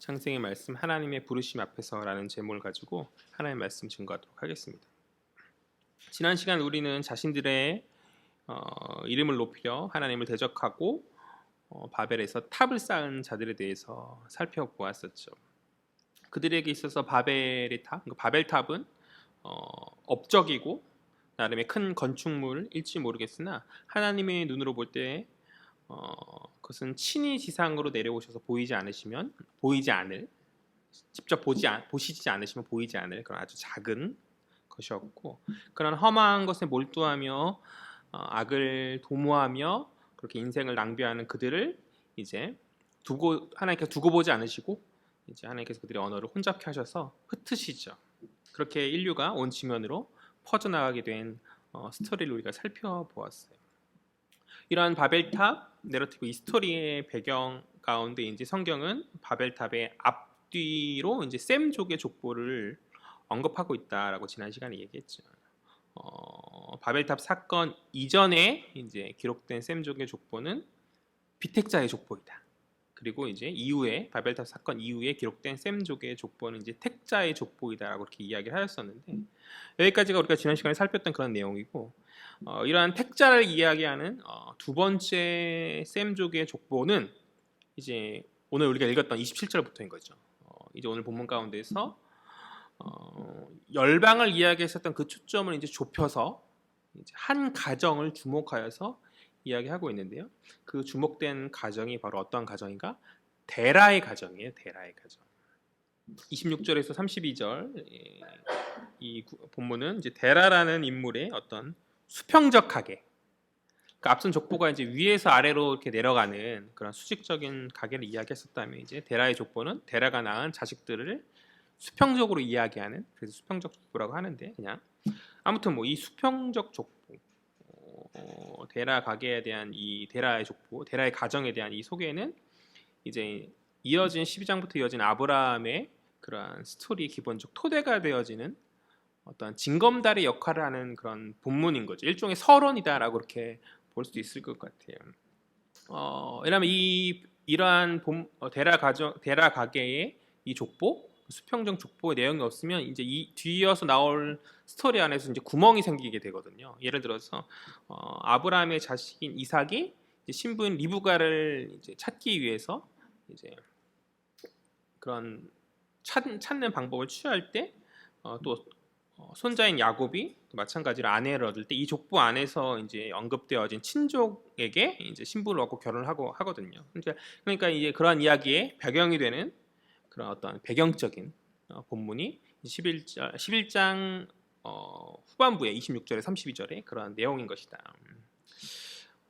창세기 말씀 하나님의 부르심 앞에서라는 제목을 가지고 하나님의 말씀 증거하도록 하겠습니다. 지난 시간 우리는 자신들의 이름을 높이려 하나님을 대적하고 바벨에서 탑을 쌓은 자들에 대해서 살펴보았었죠. 그들에게 있어서 바벨의 탑, 바벨탑은 업적이고 나름의 큰 건축물일지 모르겠으나 하나님의 눈으로 볼 때 그것은 친히 지상으로 내려오셔서 직접 보시지 않으시면 보이지 않을 그런 아주 작은 것이었고, 그런 험한 것에 몰두하며 악을 도모하며 그렇게 인생을 낭비하는 그들을 이제 하나님께서 두고 보지 않으시고 이제 하나님께서 그들의 언어를 혼잡케 하셔서 흩으시죠. 그렇게 인류가 온 지면으로 퍼져나가게 된 스토리를 우리가 살펴보았어요. 이러한 바벨탑 내러티브, 이 스토리의 배경 가운데 이제 성경은 바벨탑의 앞뒤로 이제 셈족의 족보를 언급하고 있다라고 지난 시간에 얘기했죠. 바벨탑 사건 이전에 이제 기록된 셈족의 족보는 비택자의 족보이다. 그리고 이제 이후에 바벨탑 사건 이후에 기록된 셈족의 족보는 이제 택자의 족보이다라고 이렇게 이야기를 하였었는데, 여기까지가 우리가 지난 시간에 살폈던 그런 내용이고, 이러한 택자를 이야기하는 두 번째 셈족의 족보는 이제 오늘 우리가 읽었던 27절부터인 거죠. 이제 오늘 본문 가운데서 열방을 이야기했었던 그 초점을 이제 좁혀서 이제 한 가정을 주목하여서 이야기하고 있는데요. 그 주목된 가정이 바로 어떤 가정인가? 데라의 가정이에요. 데라의 가정. 26절에서 32절 이 본문은 이제 데라라는 인물의 어떤 수평적 가계, 그러니까 앞선 족보가 이제 위에서 아래로 이렇게 내려가는 그런 수직적인 가계를 이야기했었다면, 이제 데라의 족보는 데라가 낳은 자식들을 수평적으로 이야기하는, 그래서 수평적 족보라고 하는데, 그냥 아무튼 뭐 이 수평적 족보, 데라 가계에 대한 이 데라의 족보, 데라의 가정에 대한 이 소개는 이제 이어진 12장부터 이어진 아브라함의 그러한 스토리 기본적 토대가 되어지는 어떤 징검다리 역할을 하는 그런 본문인 거죠. 일종의 서론이다라고 그렇게 볼 수도 있을 것 같아요. 왜냐하면 이러한 데라 가계의 이 족보, 수평적 족보의 내용이 없으면 이제 이 뒤이어서 나올 스토리 안에서 이제 구멍이 생기게 되거든요. 예를 들어서 아브라함의 자식인 이삭이 신부인 리브가를 이제 찾기 위해서 이제 그런 찾는 방법을 취할 때 또 손자인 야곱이 마찬가지로 아내를 얻을 때 이 족보 안에서 이제 언급되어진 친족에게 이제 신부를 얻고 결혼을 하거든요. 그러니까 이제 그러한 이야기의 배경이 되는 그런 어떤 배경적인 본문이 11장 후반부에 26절에 32절에 그런 내용인 것이다.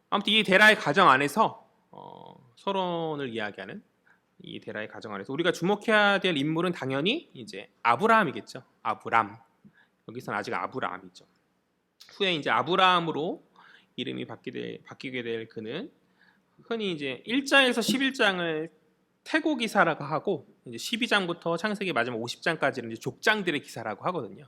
아무튼 이 데라의 가정 안에서 서론을 이야기하는 이 데라의 가정 안에서 우리가 주목해야 될 인물은 당연히 이제 아브라함이겠죠. 아브람. 여기서는 아직 아브라함이죠. 후에 이제 아브라함으로 이름이 바뀌게 될 그는 흔히 이제 1장에서 11장을 태고 기사라고 하고, 이제 12장부터 창세기 마지막 50장까지는 이제 족장들의 기사라고 하거든요.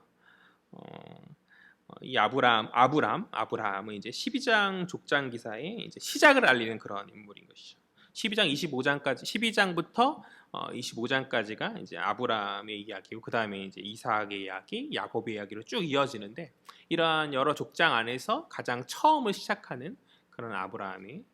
이 아브라함은 이제 12장 족장 기사의 이제 시작을 알리는 그런 인물인 것이죠. 12장부터 25장까지가 이제 아브라함의 이야기고, 그 다음에 이제 이삭의 이야기, 야곱의 이야기로 쭉 이어지는데, 이러한 여러 족장 안에서 가장 처음을 시작하는 그런 아브라함이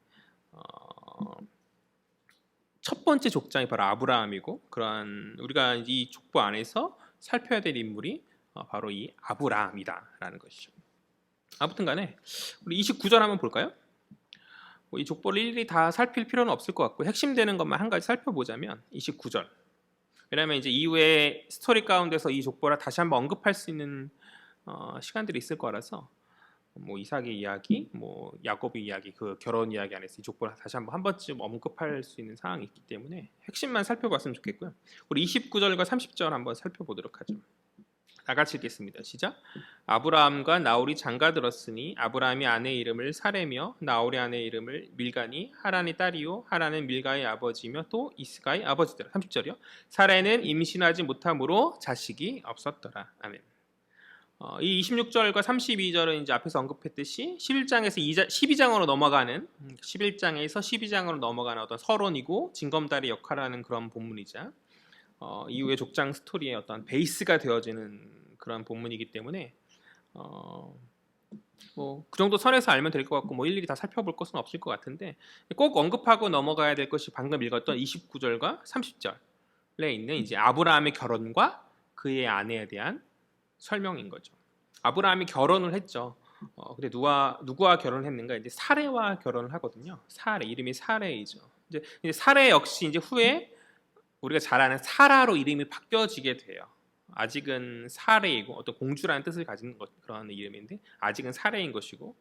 첫 번째 족장이 바로 아브라함이고, 그러한 우리가 이 족보 안에서 살펴야 될 인물이 바로 이 아브라함이다라는 것이죠. 아무튼간에 우리 29절 한번 볼까요? 이 족보를 일일이 다 살필 필요는 없을 것 같고, 핵심되는 것만 한 가지 살펴보자면 29절. 왜냐하면 이제 이후에 스토리 가운데서 이 족보를 다시 한번 언급할 수 있는 시간들이 있을 거라서, 뭐 이삭의 이야기, 뭐 야곱의 이야기, 그 결혼 이야기 안에서 이 족보를 다시 한 번쯤 언급할 수 있는 상황이 있기 때문에 핵심만 살펴봤으면 좋겠고요. 우리 29절과 30절 한번 살펴보도록 하죠. 다 같이 읽겠습니다. 시작. 아브라함과 나홀이 장가들었으니 아브라함이 아내의 이름을 사레며 나홀의 아내의 이름을 밀가니 하란의 딸이요 하란은 밀가의 아버지며 또 이스가의 아버지더라. 30절이요. 사레는 임신하지 못함으로 자식이 없었더라. 아멘. 이 26절과 32절은 이제 앞에서 언급했듯이 11장에서 12장으로 넘어가는 11장에서 12장으로 넘어가는 어떤 서론이고 징검다리 역할을 하는 그런 본문이자, 이후의 족장 스토리의 어떤 베이스가 되어지는 그런 본문이기 때문에 뭐 그 정도 선에서 알면 될 것 같고 뭐 일일이 다 살펴볼 것은 없을 것 같은데 꼭 언급하고 넘어가야 될 것이 방금 읽었던 29절과 30절에 있는 이제 아브라함의 결혼과 그의 아내에 대한 설명인 거죠. 아브라함이 결혼을 했죠. 근데 누구와 결혼을 했는가? 이제 사레와 결혼을 하거든요. 사레 이름이 사레이죠. 이제 사레 역시 이제 후에 우리가 잘 아는 사라로 이름이 바뀌어지게 돼요. 아직은 사레이고 어떤 공주라는 뜻을 가진 그런 이름인데 아직은 사레인 것이고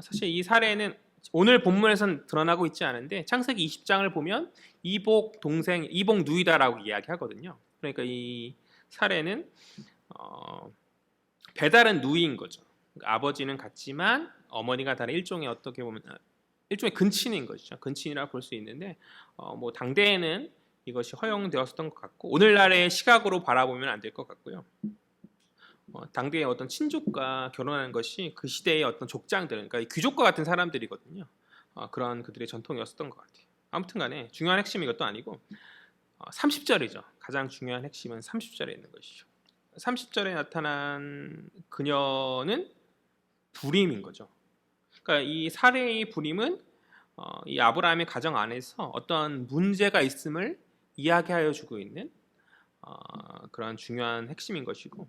사실 이 사레는 오늘 본문에선 드러나고 있지 않은데 창세기 20장을 보면 이복 동생 이복 누이다라고 이야기하거든요. 그러니까 이 사레는 배다른 누이인 거죠. 그러니까 아버지는 같지만 어머니가 다른 일종의 어떻게 보면 일종의 근친인 것이죠. 근친이라고 볼 수 있는데 뭐 당대에는 이것이 허용되었던 것 같고 오늘날의 시각으로 바라보면 안 될 것 같고요. 당대의 어떤 친족과 결혼하는 것이 그 시대의 어떤 족장들, 그러니까 귀족과 같은 사람들이거든요. 그런 그들의 전통이었던 것 같아요. 아무튼간에 중요한 핵심이 이것도 아니고 30절이죠. 가장 중요한 핵심은 30절에 있는 것이죠. 30절에 나타난 그녀는 불임인 거죠. 그러니까 이 사례의 불임은 이 아브라함의 가정 안에서 어떤 문제가 있음을 이야기하여 주고 있는 그런 중요한 핵심인 것이고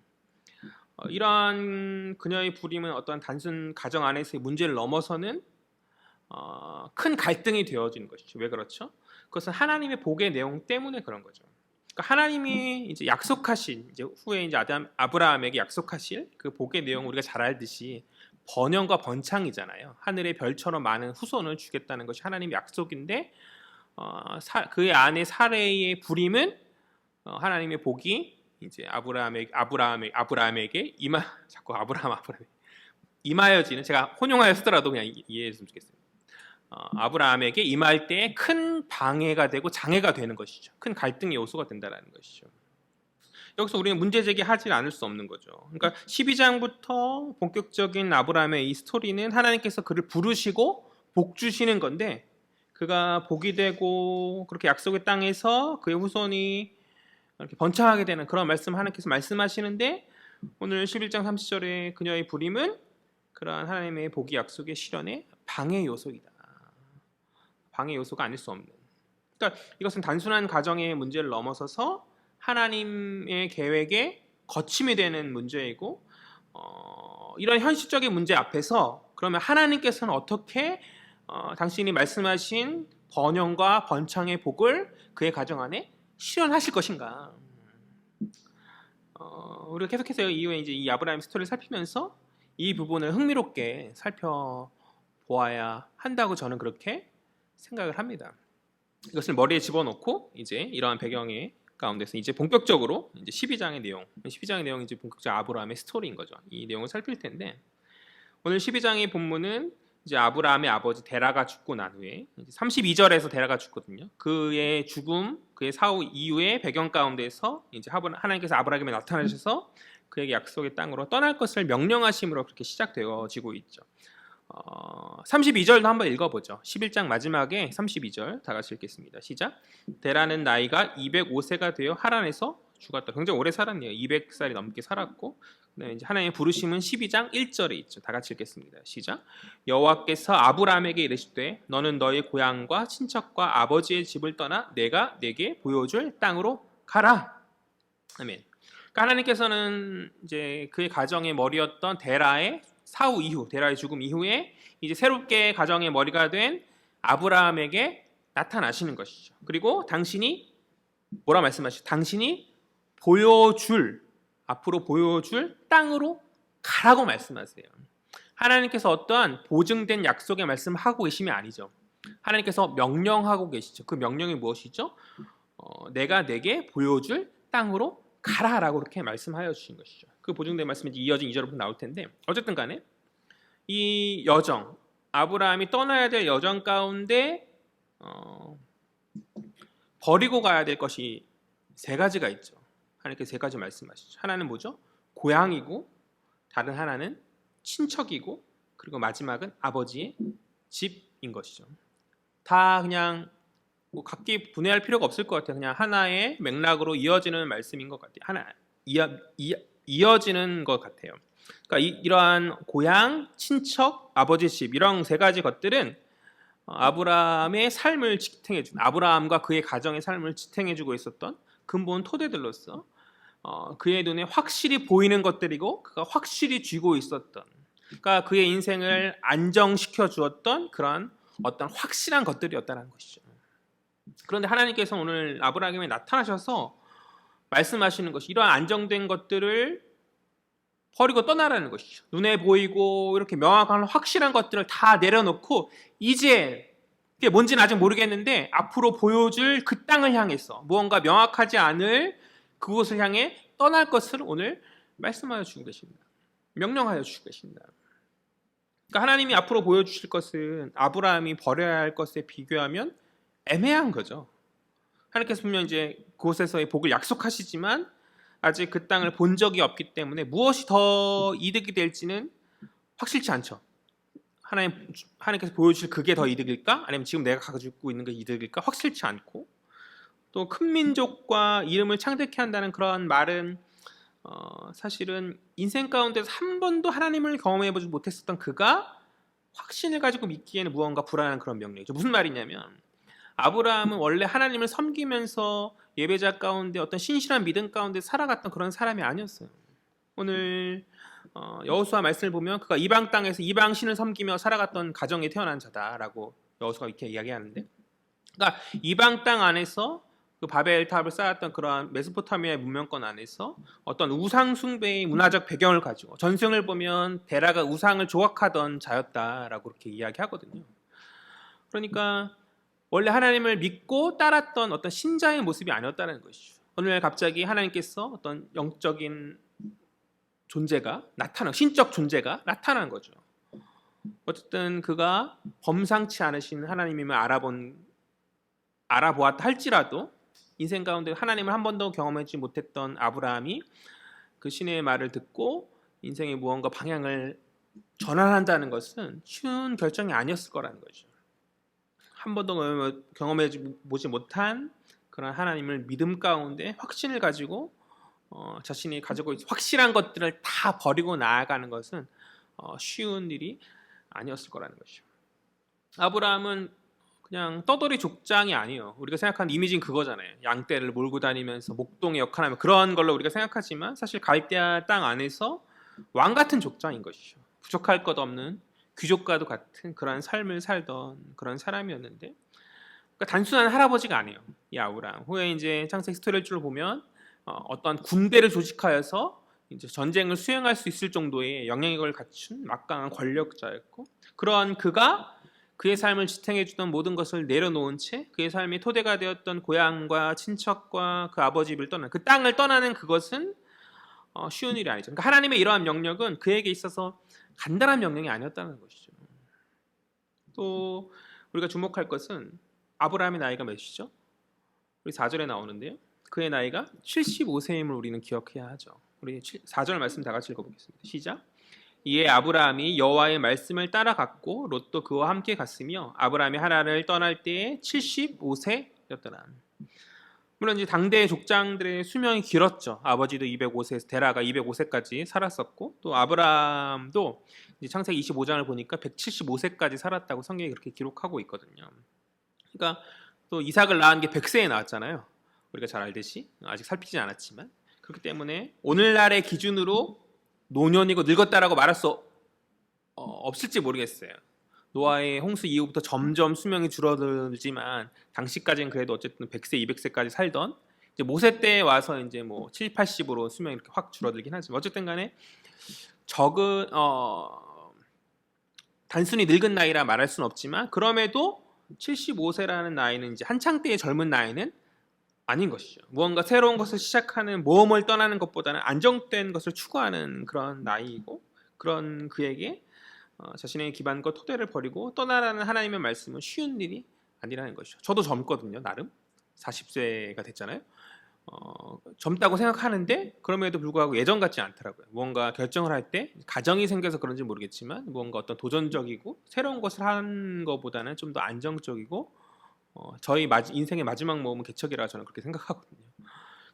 이러한 그녀의 불임은 어떤 단순 가정 안에서의 문제를 넘어서는 큰 갈등이 되어지는 것이죠. 왜 그렇죠? 그것은 하나님의 복의 내용 때문에 그런 거죠. 그러니까 하나님이 이제 약속하신 이제 후에 이제 아브라함에게 약속하실 그 복의 내용 우리가 잘 알듯이 번영과 번창이잖아요. 하늘의 별처럼 많은 후손을 주겠다는 것이 하나님의 약속인데 그의 아내 사레의 불임은 하나님의 복이 이제 아브라함에게 자꾸 아브라함 임하여지는 제가 혼용하여 쓰더라도 그냥 이해했으면 좋겠어요. 아브라함에게 임할 때 큰 방해가 되고 장애가 되는 것이죠. 큰 갈등의 요소가 된다는 것이죠. 여기서 우리는 문제 제기하지 않을 수 없는 거죠. 그러니까 12장부터 본격적인 아브라함의 이 스토리는 하나님께서 그를 부르시고 복 주시는 건데 그가 복이 되고 그렇게 약속의 땅에서 그의 후손이 이렇게 번창하게 되는 그런 말씀 하나님께서 말씀하시는데 오늘 11장 30절에 그녀의 불임은 그러한 하나님의 복이 약속의 실현의 방해 요소이다. 방해 요소가 아닐 수 없는. 그러니까 이것은 단순한 가정의 문제를 넘어서서 하나님의 계획에 거침이 되는 문제이고 이런 현실적인 문제 앞에서 그러면 하나님께서는 어떻게 당신이 말씀하신 번영과 번창의 복을 그의 가정 안에 실현하실 것인가? 우리가 계속해서 이후에 이제 이 아브라함 스토리를 살피면서 이 부분을 흥미롭게 살펴보아야 한다고 저는 그렇게 생각을 합니다. 이것을 머리에 집어넣고 이제 이러한 배경의 가운데서 이제 본격적으로 이제 12장의 내용이 이제 본격적 아브라함의 스토리인 거죠. 이 내용을 살필 텐데 오늘 12장의 본문은 이제 아브라함의 아버지 데라가 죽고 난 후에 32절에서 데라가 죽거든요. 그의 죽음, 그의 사후 이후의 배경 가운데서 이제 하나님께서 아브라함에게 나타나셔서 그에게 약속의 땅으로 떠날 것을 명령하심으로 그렇게 시작되어지고 있죠. 32절도 한번 읽어보죠. 11장 마지막에 32절 다 같이 읽겠습니다. 시작. 데라는 나이가 205세가 되어 하란에서 죽었다. 굉장히 오래 살았네요. 200살이 넘게 살았고 이제 하나님의 부르심은 12장 1절에 있죠. 다 같이 읽겠습니다. 시작. 여호와께서 아브라함에게 이르시되 너는 너의 고향과 친척과 아버지의 집을 떠나 내가 네게 보여줄 땅으로 가라. 아멘. 그러니까 하나님께서는 이제 그의 가정의 머리였던 데라의 사후 이후, 데라의 죽음 이후에 이제 새롭게 가정의 머리가 된 아브라함에게 나타나시는 것이죠. 그리고 당신이 뭐라 말씀하시죠? 당신이 앞으로 보여줄 땅으로 가라고 말씀하세요. 하나님께서 어떠한 보증된 약속의 말씀하고 계심이 아니죠. 하나님께서 명령하고 계시죠. 그 명령이 무엇이죠? 내가 내게 보여줄 땅으로 가라라고 그렇게 말씀하여 주신 것이죠. 그 보증된 말씀이 이어진 2절부터 나올 텐데 어쨌든 간에 이 여정, 아브라함이 떠나야 될 여정 가운데 버리고 가야 될 것이 세 가지가 있죠. 하나님께서 세 가지 말씀하시죠. 하나는 뭐죠? 고향이고 다른 하나는 친척이고 그리고 마지막은 아버지의 집인 것이죠. 다 그냥 뭐 각기 분해할 필요가 없을 것 같아요. 그냥 하나의 맥락으로 이어지는 말씀인 것 같아요. 하나 이어지는 것 같아요. 그러니까 이러한 고향, 친척, 아버지 집 이런 세 가지 것들은 아브라함의 삶을 지탱해준 아브라함과 그의 가정의 삶을 지탱해주고 있었던 근본 토대들로서 그의 눈에 확실히 보이는 것들이고 그가 확실히 쥐고 있었던 그러니까 그의 인생을 안정시켜 주었던 그런 어떤 확실한 것들이었다는 것이죠. 그런데 하나님께서 오늘 아브라함에게 나타나셔서 말씀하시는 것이 이러한 안정된 것들을 버리고 떠나라는 것이죠. 눈에 보이고 이렇게 명확한 확실한 것들을 다 내려놓고 이제 그게 뭔지는 아직 모르겠는데 앞으로 보여줄 그 땅을 향해서 무언가 명확하지 않을 그곳을 향해 떠날 것을 오늘 말씀하여 주고 계십니다. 명령하여 주시고 계십니다. 그러니까 하나님이 앞으로 보여주실 것은 아브라함이 버려야 할 것에 비교하면 애매한 거죠. 하나님께서 분명 이제 그곳에서의 복을 약속하시지만 아직 그 땅을 본 적이 없기 때문에 무엇이 더 이득이 될지는 확실치 않죠. 하나님께서 보여주실 그게 더 이득일까? 아니면 지금 내가 가지고 있는 게 이득일까? 확실치 않고 또 큰 민족과 이름을 창대케 한다는 그런 말은 사실은 인생 가운데서 한 번도 하나님을 경험해보지 못했었던 그가 확신을 가지고 믿기에는 무언가 불안한 그런 명령이죠. 무슨 말이냐면 아브라함은 원래 하나님을 섬기면서 예배자 가운데 어떤 신실한 믿음 가운데 살아갔던 그런 사람이 아니었어요. 오늘 여호수아 말씀을 보면 그가 이방 땅에서 이방 신을 섬기며 살아갔던 가정에 태어난 자다라고 여호수아가 이렇게 이야기하는데, 그러니까 이방 땅 안에서 그 바벨탑을 쌓았던 그러한 메소포타미아의 문명권 안에서 어떤 우상 숭배의 문화적 배경을 가지고 전승을 보면 데라가 우상을 조각하던 자였다라고 그렇게 이야기하거든요. 그러니까 원래 하나님을 믿고 따랐던 어떤 신자의 모습이 아니었다는 것이죠. 어느 날 갑자기 하나님께서 어떤 영적인 존재가 신적 존재가 나타난 거죠. 어쨌든 그가 범상치 않으신 하나님임을 알아보았다 할지라도 인생 가운데 하나님을 한 번도 경험하지 못했던 아브라함이 그 신의 말을 듣고 인생의 무언가 방향을 전환한다는 것은 쉬운 결정이 아니었을 거라는 거죠. 한 번도 경험해보지 못한 그런 하나님을 믿음 가운데 확신을 가지고 자신이 가지고 있는 확실한 것들을 다 버리고 나아가는 것은 쉬운 일이 아니었을 거라는 것이죠. 아브라함은 그냥 떠돌이 족장이 아니에요. 우리가 생각하는 이미지는 그거잖아요. 양떼를 몰고 다니면서 목동의 역할을 하면 그런 걸로 우리가 생각하지만 사실 갈대아 땅 안에서 왕 같은 족장인 것이죠. 부족할 것 없는 귀족과도 같은 그런 삶을 살던 그런 사람이었는데, 그러니까 단순한 할아버지가 아니에요. 이 아브라함. 후에 이제 창세기 스토리를 쭉 보면 어떤 군대를 조직하여서 이제 전쟁을 수행할 수 있을 정도의 영향력을 갖춘 막강한 권력자였고, 그러한 그가 그의 삶을 지탱해주던 모든 것을 내려놓은 채 그의 삶의 토대가 되었던 고향과 친척과 그 아버지 집을 떠나는 그 땅을 떠나는 그것은 쉬운 일이 아니죠. 그러니까 하나님의 이러한 명령은 그에게 있어서 간단한 명령이 아니었다는 것이죠. 또 우리가 주목할 것은 아브라함의 나이가 몇이죠? 우리 4절에 나오는데요. 그의 나이가 75세임을 우리는 기억해야 하죠. 우리 4절 말씀 다 같이 읽어보겠습니다. 시작. 이에 아브라함이 여호와의 말씀을 따라갔고 롯도 그와 함께 갔으며 아브라함이 하란을 떠날 때에 75세였더라. 물론 이제 당대의 족장들의 수명이 길었죠. 아버지도 205세에서 데라가 205세까지 살았었고 또 아브라함도 이제 창세기 25장을 보니까 175세까지 살았다고 성경이 그렇게 기록하고 있거든요. 그러니까 또 이삭을 낳은 게 100세에 나왔잖아요. 우리가 잘 알듯이 아직 살피지 않았지만 그렇기 때문에 오늘날의 기준으로 노년이고 늙었다라고 말할 수 없을지 모르겠어요. 노아의 홍수 이후부터 점점 수명이 줄어들지만 당시까지는 그래도 어쨌든 100세, 200세까지 살던 이제 모세 때 와서 이제 뭐 7, 80으로 수명이 이렇게 확 줄어들긴 하지만 어쨌든 간에 적은 단순히 늙은 나이라 말할 수는 없지만 그럼에도 75세라는 나이는 이제 한창 때의 젊은 나이는 아닌 것이죠. 무언가 새로운 것을 시작하는 모험을 떠나는 것보다는 안정된 것을 추구하는 그런 나이이고 그런 그에게 자신의 기반과 토대를 버리고 떠나라는 하나님의 말씀은 쉬운 일이 아니라는 것이죠. 저도 젊거든요. 나름 40세가 됐잖아요. 젊다고 생각하는데 그럼에도 불구하고 예전 같지 않더라고요. 무언가 결정을 할 때 가정이 생겨서 그런지 모르겠지만 무언가 어떤 도전적이고 새로운 것을 하는 것보다는 좀 더 안정적이고 저희 인생의 마지막 모험은 개척이라 저는 그렇게 생각하거든요.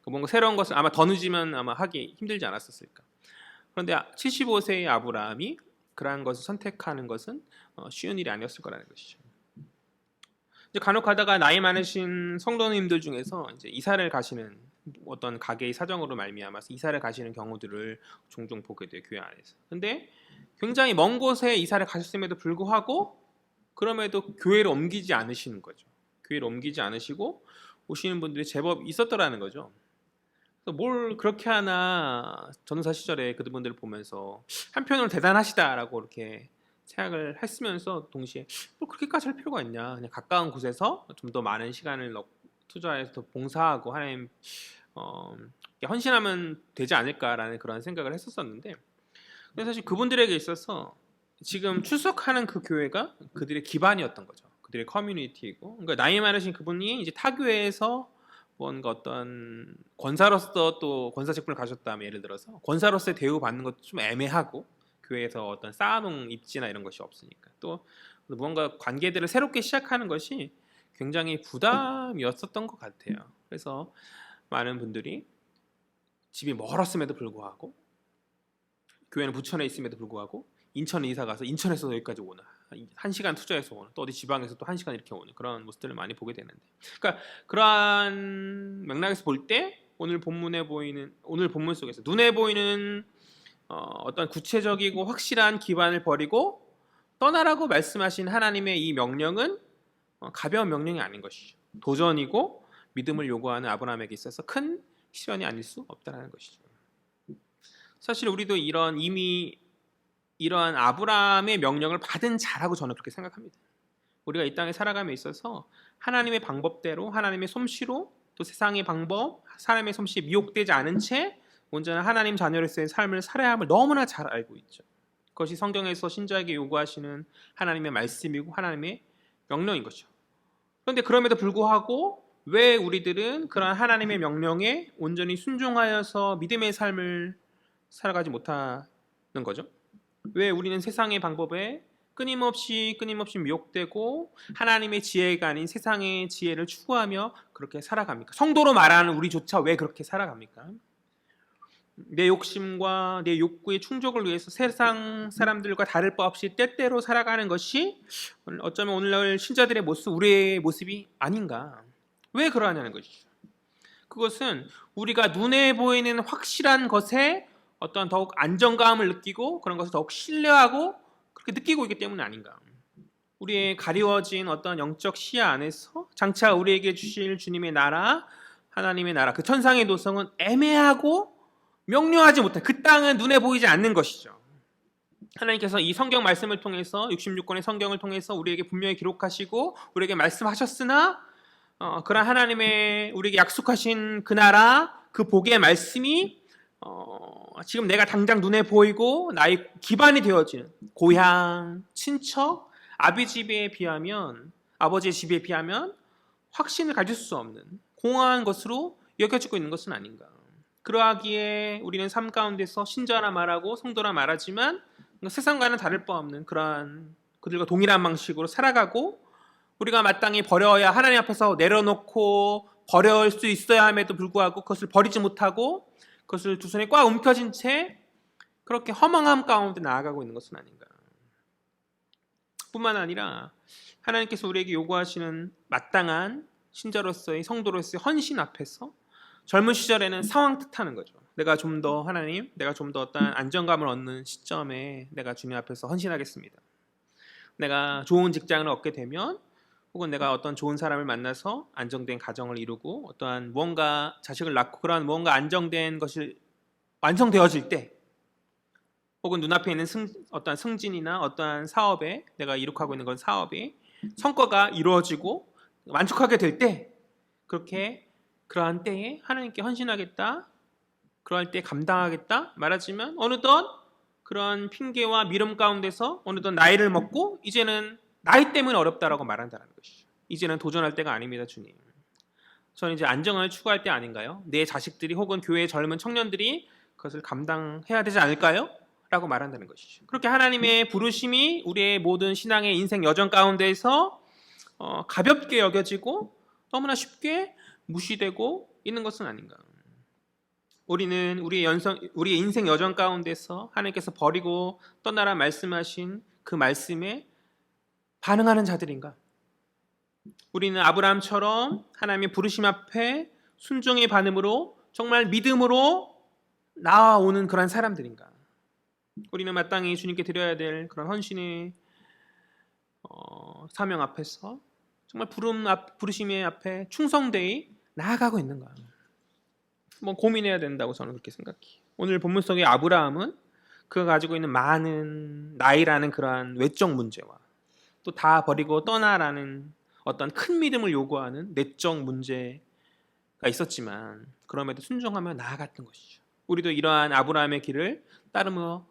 뭔가 새로운 것을 아마 더 늦으면 아마 하기 힘들지 않았었을까. 그런데 75세의 아브라함이 그러한 것을 선택하는 것은 쉬운 일이 아니었을 거라는 것이죠. 이제 간혹 가다가 나이 많으신 성도님들 중에서 이제 이사를 가시는 어떤 가게의 사정으로 말미암아서 이사를 가시는 경우들을 종종 보게 돼요, 교회 안에서. 근데 굉장히 먼 곳에 이사를 가셨음에도 불구하고 그럼에도 교회를 옮기지 않으시는 거죠. 교회를 옮기지 않으시고 오시는 분들이 제법 있었더라는 거죠. 그래서 뭘 그렇게 하나 전도사 시절에 그분들을 보면서 한편으로 대단하시다라고 이렇게 생각을 했으면서 동시에 뭐 그렇게까지 할 필요가 있냐, 그냥 가까운 곳에서 좀 더 많은 시간을 투자해서 더 봉사하고 하나님 헌신하면 되지 않을까라는 그런 생각을 했었었는데, 근데 사실 그분들에게 있어서 지금 출석하는 그 교회가 그들의 기반이었던 거죠. 그들의 커뮤니티이고, 그러니까 나이 많으신 그분이 이제 타 교회에서 뭔가 어떤 권사로서 또 권사 직분을 가졌다면, 예를 들어서 권사로서의 대우받는 것도 좀 애매하고, 교회에서 어떤 쌓아놓은 입지나 이런 것이 없으니까 또 무언가 관계들을 새롭게 시작하는 것이 굉장히 부담이었었던 것 같아요. 그래서 많은 분들이 집이 멀었음에도 불구하고, 교회는 부천에 있음에도 불구하고 인천에 이사 가서 인천에서 여기까지 오는, 1시간 투자해서 오는, 또 어디 지방에서 또 1시간 이렇게 오는 그런 모습들을 많이 보게 되는데, 그러니까 그러한 맥락에서 볼 때 오늘 본문 속에서 눈에 보이는 어떤 구체적이고 확실한 기반을 버리고 떠나라고 말씀하신 하나님의 이 명령은 가벼운 명령이 아닌 것이죠. 도전이고 믿음을 요구하는 아브라함에게 있어서 큰 시련이 아닐 수 없다는 것이죠. 사실 우리도 이미 이러한 아브라함의 명령을 받은 자라고 저는 그렇게 생각합니다. 우리가 이 땅에 살아감에 있어서 하나님의 방법대로, 하나님의 솜씨로, 또 세상의 방법, 사람의 솜씨에 미혹되지 않은 채 온전한 하나님 자녀로서의 삶을 살아야 함을 너무나 잘 알고 있죠. 그것이 성경에서 신자에게 요구하시는 하나님의 말씀이고 하나님의 명령인 것이죠. 그런데 그럼에도 불구하고 왜 우리들은 그런 하나님의 명령에 온전히 순종하여서 믿음의 삶을 살아가지 못하는 거죠? 왜 우리는 세상의 방법에 끊임없이 미혹되고 하나님의 지혜가 아닌 세상의 지혜를 추구하며 그렇게 살아갑니까? 성도로 말하는 우리조차 왜 그렇게 살아갑니까? 내 욕심과 내 욕구의 충족을 위해서 세상 사람들과 다를 바 없이 때때로 살아가는 것이 어쩌면 오늘날 신자들의 모습, 우리의 모습이 아닌가? 왜 그러하냐는 것이죠. 그것은 우리가 눈에 보이는 확실한 것에 어떤 더욱 안정감을 느끼고 그런 것을 더욱 신뢰하고 그렇게 느끼고 있기 때문이 아닌가. 우리의 가리워진 어떤 영적 시야 안에서 장차 우리에게 주실 주님의 나라, 하나님의 나라, 그 천상의 도성은 애매하고 명료하지 못한, 그 땅은 눈에 보이지 않는 것이죠. 하나님께서 이 성경 말씀을 통해서 66권의 성경을 통해서 우리에게 분명히 기록하시고 우리에게 말씀하셨으나 그런 하나님의 우리에게 약속하신 그 나라, 그 복의 말씀이 지금 내가 당장 눈에 보이고 나의 기반이 되어지는 고향, 친척, 아버지의 집에 비하면 확신을 가질 수 없는 공허한 것으로 여겨지고 있는 것은 아닌가. 그러하기에 우리는 삶 가운데서 신자라 말하고 성도라 말하지만 세상과는 다를 바 없는 그러한 그들과 동일한 방식으로 살아가고, 우리가 마땅히 버려야 하나님 앞에서 내려놓고 버릴 수 있어야 함에도 불구하고 그것을 버리지 못하고 그것을 두 손에 꽉 움켜쥔 채 그렇게 허망함 가운데 나아가고 있는 것은 아닌가. 뿐만 아니라 하나님께서 우리에게 요구하시는 마땅한 신자로서의, 성도로서의 헌신 앞에서 젊은 시절에는 상황 탓하는 거죠. 내가 좀 더 어떤 안정감을 얻는 시점에 내가 주님 앞에서 헌신하겠습니다. 내가 좋은 직장을 얻게 되면, 혹은 내가 어떤 좋은 사람을 만나서 안정된 가정을 이루고 어떠한 무언가 자식을 낳고 그러한 무언가 안정된 것이 완성되어질 때, 혹은 눈앞에 있는 어떠한 승진이나 어떠한 사업에, 내가 이룩하고 있는 건 사업이 성과가 이루어지고 만족하게 될 때, 그러한 때에 하나님께 헌신하겠다, 그럴 때 감당하겠다 말하지만 어느덧 그런 핑계와 미움 가운데서 어느덧 나이를 먹고 이제는 나이 때문에 어렵다라고 말한다는 것이죠. 이제는 도전할 때가 아닙니다, 주님. 저는 이제 안정을 추구할 때 아닌가요? 내 자식들이 혹은 교회의 젊은 청년들이 그것을 감당해야 되지 않을까요? 라고 말한다는 것이죠. 그렇게 하나님의 부르심이 우리의 모든 신앙의 인생 여정 가운데서 가볍게 여겨지고 너무나 쉽게 무시되고 있는 것은 아닌가. 우리는 우리의 인생 여정 가운데서 하나님께서 버리고 떠나라 말씀하신 그 말씀에 반응하는 자들인가? 우리는 아브라함처럼 하나님의 부르심 앞에 순종의 반응으로 정말 믿음으로 나아오는 그런 사람들인가? 우리는 마땅히 주님께 드려야 될 그런 헌신의 사명 앞에서 정말 부르심의 앞에 충성되이 나아가고 있는가? 고민해야 된다고 저는 그렇게 생각해요. 오늘 본문 속의 아브라함은 그가 가지고 있는 많은 나이라는 그러한 외적 문제와 또 다 버리고 떠나라는 어떤 큰 믿음을 요구하는 내적 문제가 있었지만 그럼에도 순종하며 나아갔던 것이죠. 우리도 이러한 아브라함의 길을 따르며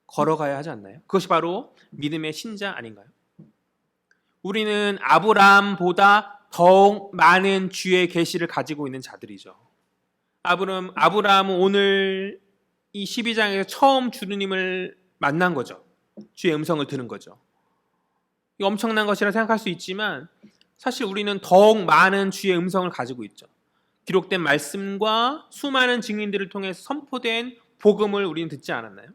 걸어가야 하지 않나요? 그것이 바로 믿음의 신자 아닌가요? 우리는 아브라함보다 더욱 많은 주의 계시를 가지고 있는 자들이죠. 아브라함은 오늘 이 12장에서 처음 주님을 만난 거죠. 주의 음성을 들은 거죠. 이 엄청난 것이라 생각할 수 있지만 사실 우리는 더욱 많은 주의 음성을 가지고 있죠. 기록된 말씀과 수많은 증인들을 통해서 선포된 복음을 우리는 듣지 않았나요?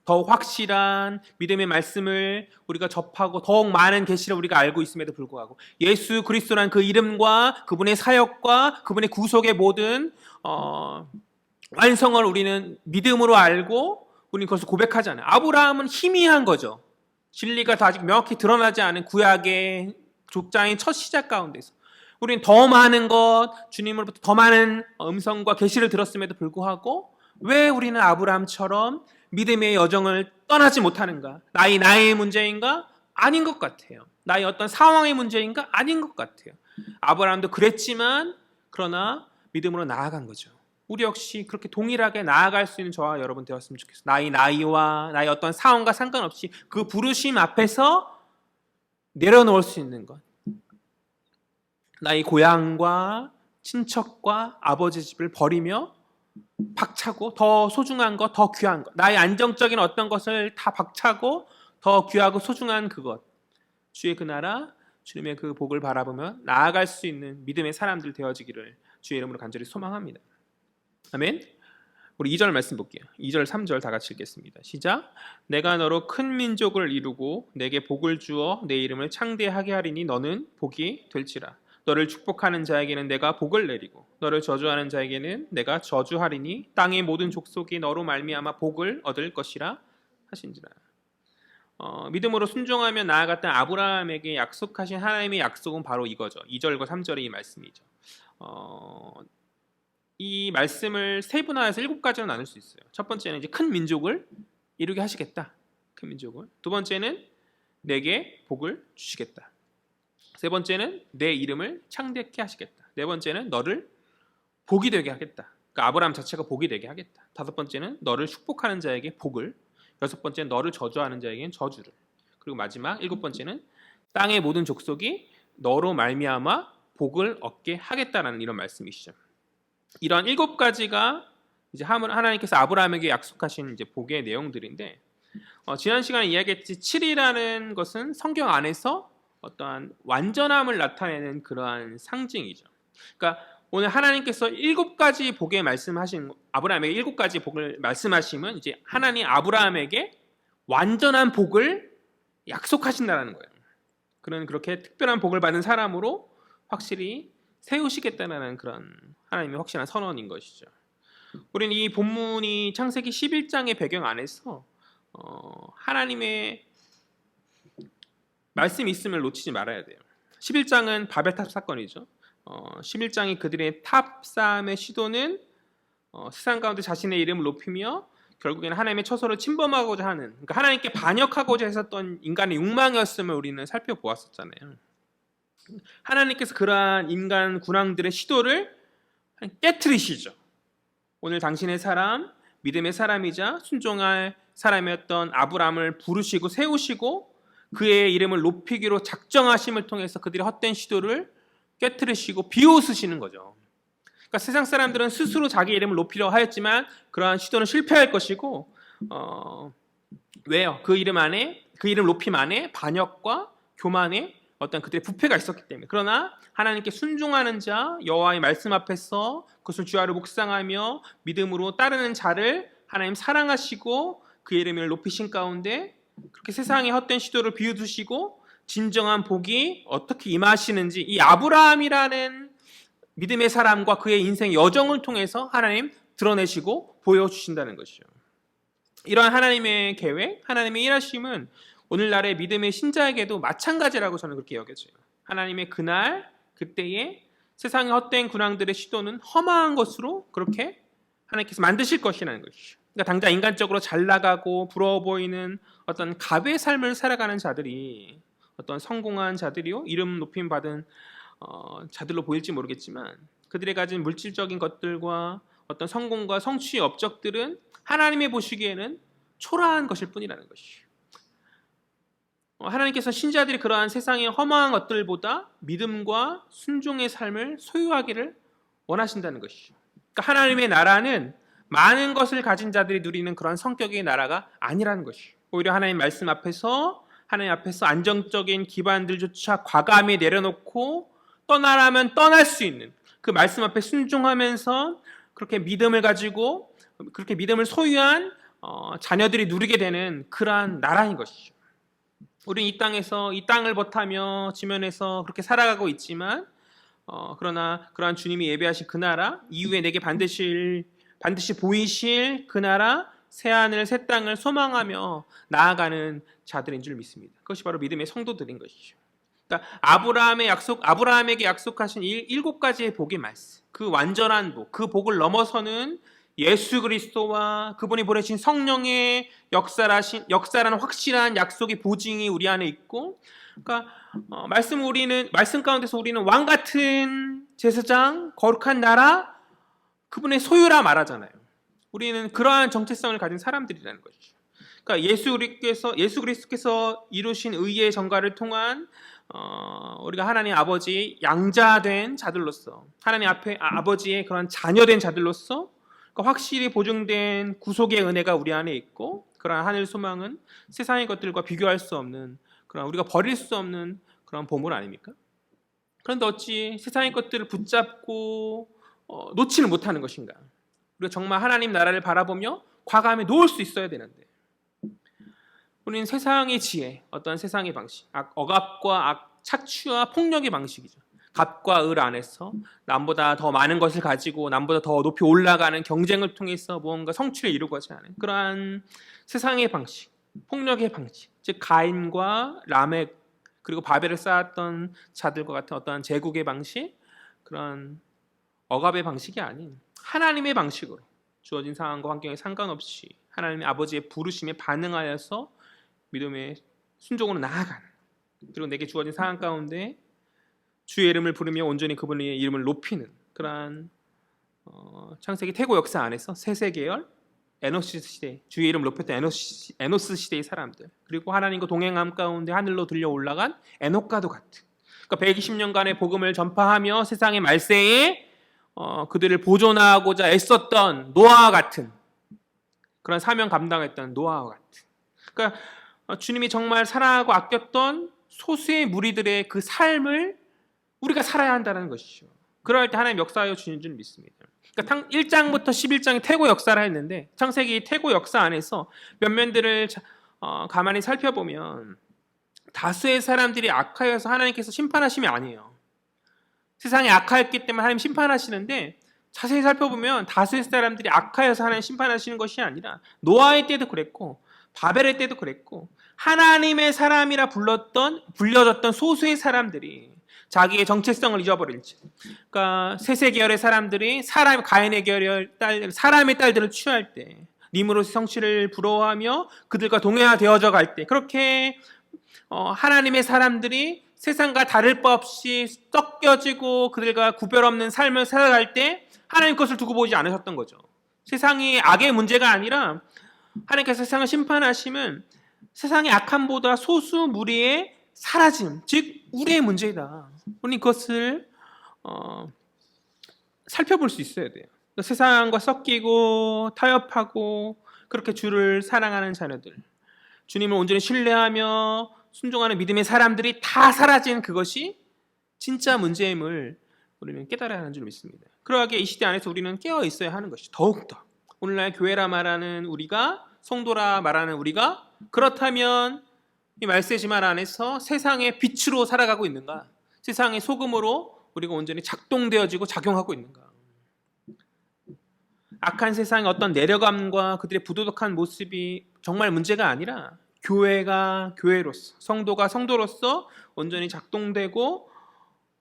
더욱 확실한 믿음의 말씀을 우리가 접하고 더욱 많은 계시를 우리가 알고 있음에도 불구하고 예수 그리스도란 그 이름과 그분의 사역과 그분의 구속의 모든 완성을 우리는 믿음으로 알고 우리는 그것을 고백하잖아요. 아브라함은 희미한 거죠. 진리가 다 아직 명확히 드러나지 않은 구약의 족장의 첫 시작 가운데서 우리는 더 많은 것, 주님으로부터 더 많은 음성과 계시를 들었음에도 불구하고 왜 우리는 아브라함처럼 믿음의 여정을 떠나지 못하는가? 나의 문제인가? 아닌 것 같아요. 나의 어떤 상황의 문제인가? 아닌 것 같아요. 아브라함도 그랬지만 그러나 믿음으로 나아간 거죠. 우리 역시 그렇게 동일하게 나아갈 수 있는 저와 여러분 되었으면 좋겠어요. 나이와 나의 어떤 상황과 상관없이 그 부르심 앞에서 내려놓을 수 있는 것. 나의 고향과 친척과 아버지 집을 버리며 박차고 더 소중한 것, 더 귀한 것, 나의 안정적인 어떤 것을 다 박차고 더 귀하고 소중한 그것, 주의 그 나라, 주님의 그 복을 바라보며 나아갈 수 있는 믿음의 사람들 되어지기를 주의 이름으로 간절히 소망합니다. 아멘. 우리 2절 말씀 볼게요. 2절 3절 다 같이 읽겠습니다. 시작. 내가 너로 큰 민족을 이루고 내게 복을 주어 내 이름을 창대하게 하리니 너는 복이 될지라. 너를 축복하는 자에게는 내가 복을 내리고 너를 저주하는 자에게는 내가 저주하리니 땅의 모든 족속이 너로 말미암아 복을 얻을 것이라 하신지라. 믿음으로 순종하며 나아갔던 아브라함에게 약속하신 하나님의 약속은 바로 이거죠. 2절과 3절의 이 말씀이죠. 이 말씀을 세분화해서 7가지로 나눌 수 있어요. 첫 번째는 이제 큰 민족을 이루게 하시겠다. 큰 민족을. 두 번째는 내게 복을 주시겠다. 세 번째는 내 이름을 창대케 하시겠다. 네 번째는 너를 복이 되게 하겠다. 그러니까 아브라함 자체가 복이 되게 하겠다. 다섯 번째는 너를 축복하는 자에게 복을. 여섯 번째는 너를 저주하는 자에게는 저주를. 그리고 마지막 7번째는 땅의 모든 족속이 너로 말미암아 복을 얻게 하겠다라는 이런 말씀이시죠. 이러한 7가지가 이제 하나님께서 아브라함에게 약속하신 이제 복의 내용들인데 지난 시간에 이야기했듯이 7이라는 것은 성경 안에서 어떠한 완전함을 나타내는 그러한 상징이죠. 그러니까 오늘 하나님께서 7가지 복의 말씀하신 아브라함에게 7가지 복을 말씀하시면 이제 하나님 아브라함에게 완전한 복을 약속하신다는 거예요. 그렇게 특별한 복을 받은 사람으로 확실히 세우시겠다는 그런 하나님의 확실한 선언인 것이죠. 우리는 이 본문이 창세기 11장의 배경 안에서 하나님의 말씀이 있음을 놓치지 말아야 돼요. 11장은 바벨탑 사건이죠. 11장이 그들의 탑 쌓음의 시도는 세상 가운데 자신의 이름을 높이며 결국에는 하나님의 처소를 침범하고자 하는, 그러니까 하나님께 반역하고자 했었던 인간의 욕망이었음을 우리는 살펴보았었잖아요. 하나님께서 그러한 인간 군왕들의 시도를 깨트리시죠. 오늘 당신의 사람, 믿음의 사람이자 순종할 사람이었던 아브라함을 부르시고 세우시고 그의 이름을 높이기로 작정하심을 통해서 그들의 헛된 시도를 깨트리시고 비웃으시는 거죠. 그러니까 세상 사람들은 스스로 자기 이름을 높이려 하였지만 그러한 시도는 실패할 것이고 왜요? 그 이름 높임 안에 반역과 교만의 어떤 그들의 부패가 있었기 때문에. 그러나 하나님께 순종하는 자, 여호와의 말씀 앞에서 그것을 주야로 묵상하며 믿음으로 따르는 자를 하나님 사랑하시고 그의 이름을 높이신 가운데 그렇게 세상의 헛된 시도를 비웃으시고 진정한 복이 어떻게 임하시는지 이 아브라함이라는 믿음의 사람과 그의 인생 여정을 통해서 하나님 드러내시고 보여주신다는 것이죠. 이러한 하나님의 계획, 하나님의 일하심은 오늘날의 믿음의 신자에게도 마찬가지라고 저는 그렇게 여겨져요. 하나님의 그날, 그때에 세상의 헛된 군왕들의 시도는 허망한 것으로 그렇게 하나님께서 만드실 것이라는 것이죠. 그러니까 당장 인간적으로 잘 나가고 부러워 보이는 어떤 갑의 삶을 살아가는 자들이 어떤 성공한 자들이요, 이름 높임 받은 자들로 보일지 모르겠지만 그들이 가진 물질적인 것들과 어떤 성공과 성취의 업적들은 하나님의 보시기에는 초라한 것일 뿐이라는 것이죠. 하나님께서 신자들이 그러한 세상의 허망한 것들보다 믿음과 순종의 삶을 소유하기를 원하신다는 것이죠. 그러니까 하나님의 나라는 많은 것을 가진 자들이 누리는 그런 성격의 나라가 아니라는 것이죠. 오히려 하나님 말씀 앞에서 하나님 앞에서 안정적인 기반들조차 과감히 내려놓고 떠나라면 떠날 수 있는 그 말씀 앞에 순종하면서 그렇게 믿음을 가지고 그렇게 믿음을 소유한 자녀들이 누리게 되는 그러한 나라인 것이죠. 우리는 이 땅에서 이 땅을 버타며 지면에서 그렇게 살아가고 있지만 그러나 그러한 주님이 예배하신 그 나라 이후에 내게 반드시 보이실 그 나라 새하늘 새 땅을 소망하며 나아가는 자들인 줄 믿습니다. 그것이 바로 믿음의 성도들인 것이죠. 그러니까 아브라함에게 약속하신 7가지의 복의 말씀, 그 완전한 복, 그 복을 넘어서는 예수 그리스도와 그분이 보내신 성령의 역사라는 확실한 약속의 보증이 우리 안에 있고, 그러니까 말씀 가운데서 우리는 왕 같은 제사장, 거룩한 나라, 그분의 소유라 말하잖아요. 우리는 그러한 정체성을 가진 사람들이라는 것이죠. 그러니까 예수 그리스도께서 이루신 의의 전가를 통한 우리가 하나님 아버지 양자된 자들로서 하나님 앞에 아버지의 그런 자녀된 자들로서 확실히 보증된 구속의 은혜가 우리 안에 있고, 그러한 하늘 소망은 세상의 것들과 비교할 수 없는 그런 우리가 버릴 수 없는 그런 보물 아닙니까? 그런데 어찌 세상의 것들을 붙잡고 놓지를 못하는 것인가? 우리가 정말 하나님 나라를 바라보며 과감히 놓을 수 있어야 되는데 우리는 세상의 지혜, 어떤 세상의 방식, 억압과 착취와 폭력의 방식이죠. 갑과 을 안에서 남보다 더 많은 것을 가지고 남보다 더 높이 올라가는 경쟁을 통해서 무언가 성취를 이루고자 하는 그러한 세상의 방식, 폭력의 방식, 즉 가인과 라멕 그리고 바벨을 쌓았던 자들과 같은 어떠한 제국의 방식, 그런 억압의 방식이 아닌 하나님의 방식으로 주어진 상황과 환경에 상관없이 하나님의 아버지의 부르심에 반응하여서 믿음의 순종으로 나아가는, 그리고 내게 주어진 상황 가운데 주의 이름을 부르며 온전히 그분의 이름을 높이는 그러한 창세기 태고 역사 안에서 세세 계열, 에노스 시대, 주의 이름을 높였던 에노스 시대의 사람들, 그리고 하나님과 동행함 가운데 하늘로 들려 올라간 에녹과도 같은, 그러니까 120년간의 복음을 전파하며 세상의 말세에 그들을 보존하고자 애썼던 노아와 같은 그런 사명 감당했던 노아와 같은, 그러니까 주님이 정말 사랑하고 아꼈던 소수의 무리들의 그 삶을 우리가 살아야 한다는 것이죠. 그럴 때 하나님 역사하여 주는 줄 믿습니다. 그러니까 1장부터 11장이 태고 역사를 했는데 창세기 태고 역사 안에서 몇 면들을 가만히 살펴보면 다수의 사람들이 악하여서 하나님께서 심판하심이 아니에요. 세상이 악하였기 때문에 하나님 심판하시는데 자세히 살펴보면 다수의 사람들이 악하여서 하나님 심판하시는 것이 아니라 노아의 때도 그랬고 바벨의 때도 그랬고 하나님의 사람이라 불려졌던 소수의 사람들이 자기의 정체성을 잊어버린 채, 그러니까 세세 계열의 사람들이 가인의 계열 사람의 딸들을 취할 때 니므롯의 성취를 부러워하며 그들과 동행하되어져 갈 때, 그렇게 하나님의 사람들이 세상과 다를 바 없이 섞여지고 그들과 구별 없는 삶을 살아갈 때 하나님 것을 두고 보지 않으셨던 거죠. 세상이 악의 문제가 아니라 하나님께서 세상을 심판하심은 세상의 악함보다 소수 무리의 사라짐, 즉 우리의 문제이다. 우리 그것을 살펴볼 수 있어야 돼요. 세상과 섞이고 타협하고 그렇게 주를 사랑하는 자녀들, 주님을 온전히 신뢰하며 순종하는 믿음의 사람들이 다 사라진 그것이 진짜 문제임을 우리는 깨달아야 하는 줄 믿습니다. 그러하기에 이 시대 안에서 우리는 깨어 있어야 하는 것이 더욱더 오늘날 교회라 말하는 우리가, 성도라 말하는 우리가 그렇다면 이 말세지말 안에서 세상의 빛으로 살아가고 있는가? 세상의 소금으로 우리가 온전히 작동되어지고 작용하고 있는가? 악한 세상의 어떤 내려감과 그들의 부도덕한 모습이 정말 문제가 아니라 교회가 교회로서, 성도가 성도로서 온전히 작동되고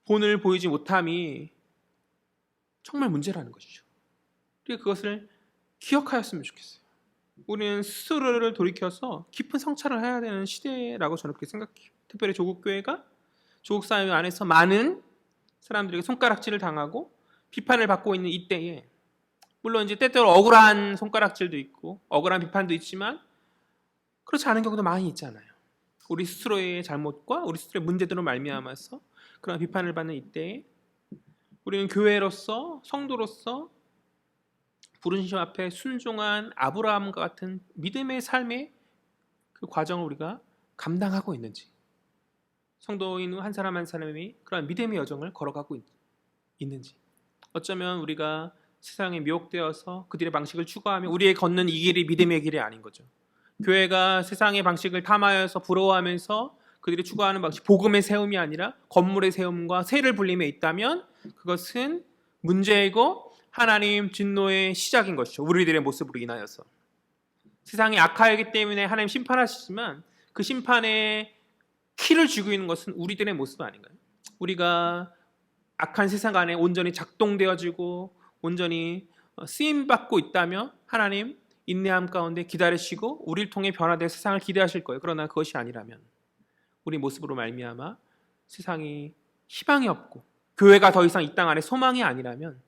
본을 보이지 못함이 정말 문제라는 것이죠. 우리가 그것을 기억하였으면 좋겠어요. 우리는 스스로를 돌이켜서 깊은 성찰을 해야 되는 시대라고 저는 그렇게 생각해요. 특별히 조국교회가 조국 사회 안에서 많은 사람들에게 손가락질을 당하고 비판을 받고 있는 이때에, 물론 이제 때때로 억울한 손가락질도 있고 억울한 비판도 있지만 그렇지 않은 경우도 많이 있잖아요. 우리 스스로의 잘못과 우리 스스로의 문제들로 말미암아서 그런 비판을 받는 이때에 우리는 교회로서, 성도로서 부르심 앞에 순종한 아브라함과 같은 믿음의 삶의 그 과정을 우리가 감당하고 있는지, 성도인 한 사람 한 사람이 그런 믿음의 여정을 걸어가고 있는지, 어쩌면 우리가 세상에 미혹되어서 그들의 방식을 추구하며 우리의 걷는 이 길이 믿음의 길이 아닌 거죠. 교회가 세상의 방식을 탐하여서 부러워하면서 그들이 추구하는 방식, 복음의 세움이 아니라 건물의 세움과 세를 불림에 있다면 그것은 문제이고 하나님 진노의 시작인 것이죠. 우리들의 모습으로 인하여서 세상이 악하기 때문에 하나님 심판하시지만 그 심판의 키를 쥐고 있는 것은 우리들의 모습 아닌가요? 우리가 악한 세상 안에 온전히 작동되어지고 온전히 쓰임받고 있다면 하나님 인내함 가운데 기다리시고 우리를 통해 변화될 세상을 기대하실 거예요. 그러나 그것이 아니라면 우리 모습으로 말미암아 세상이 희망이 없고 교회가 더 이상 이 땅 안에 소망이 아니라면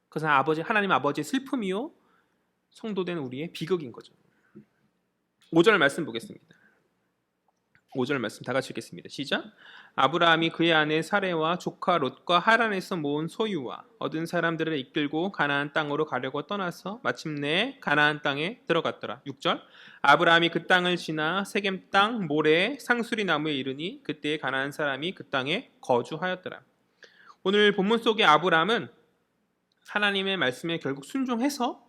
그것은 하나님 아버지의 슬픔이요 성도된 우리의 비극인 거죠. 5절 말씀 보겠습니다. 5절 말씀 다 같이 읽겠습니다. 시작. 아브라함이 그의 아내 사레와 조카 롯과 하란에서 모은 소유와 얻은 사람들을 이끌고 가나안 땅으로 가려고 떠나서 마침내 가나안 땅에 들어갔더라. 6절. 아브라함이 그 땅을 지나 세겜 땅 모레 상수리 나무에 이르니 그때에 가나안 사람이 그 땅에 거주하였더라. 오늘 본문 속의 아브라함은 하나님의 말씀에 결국 순종해서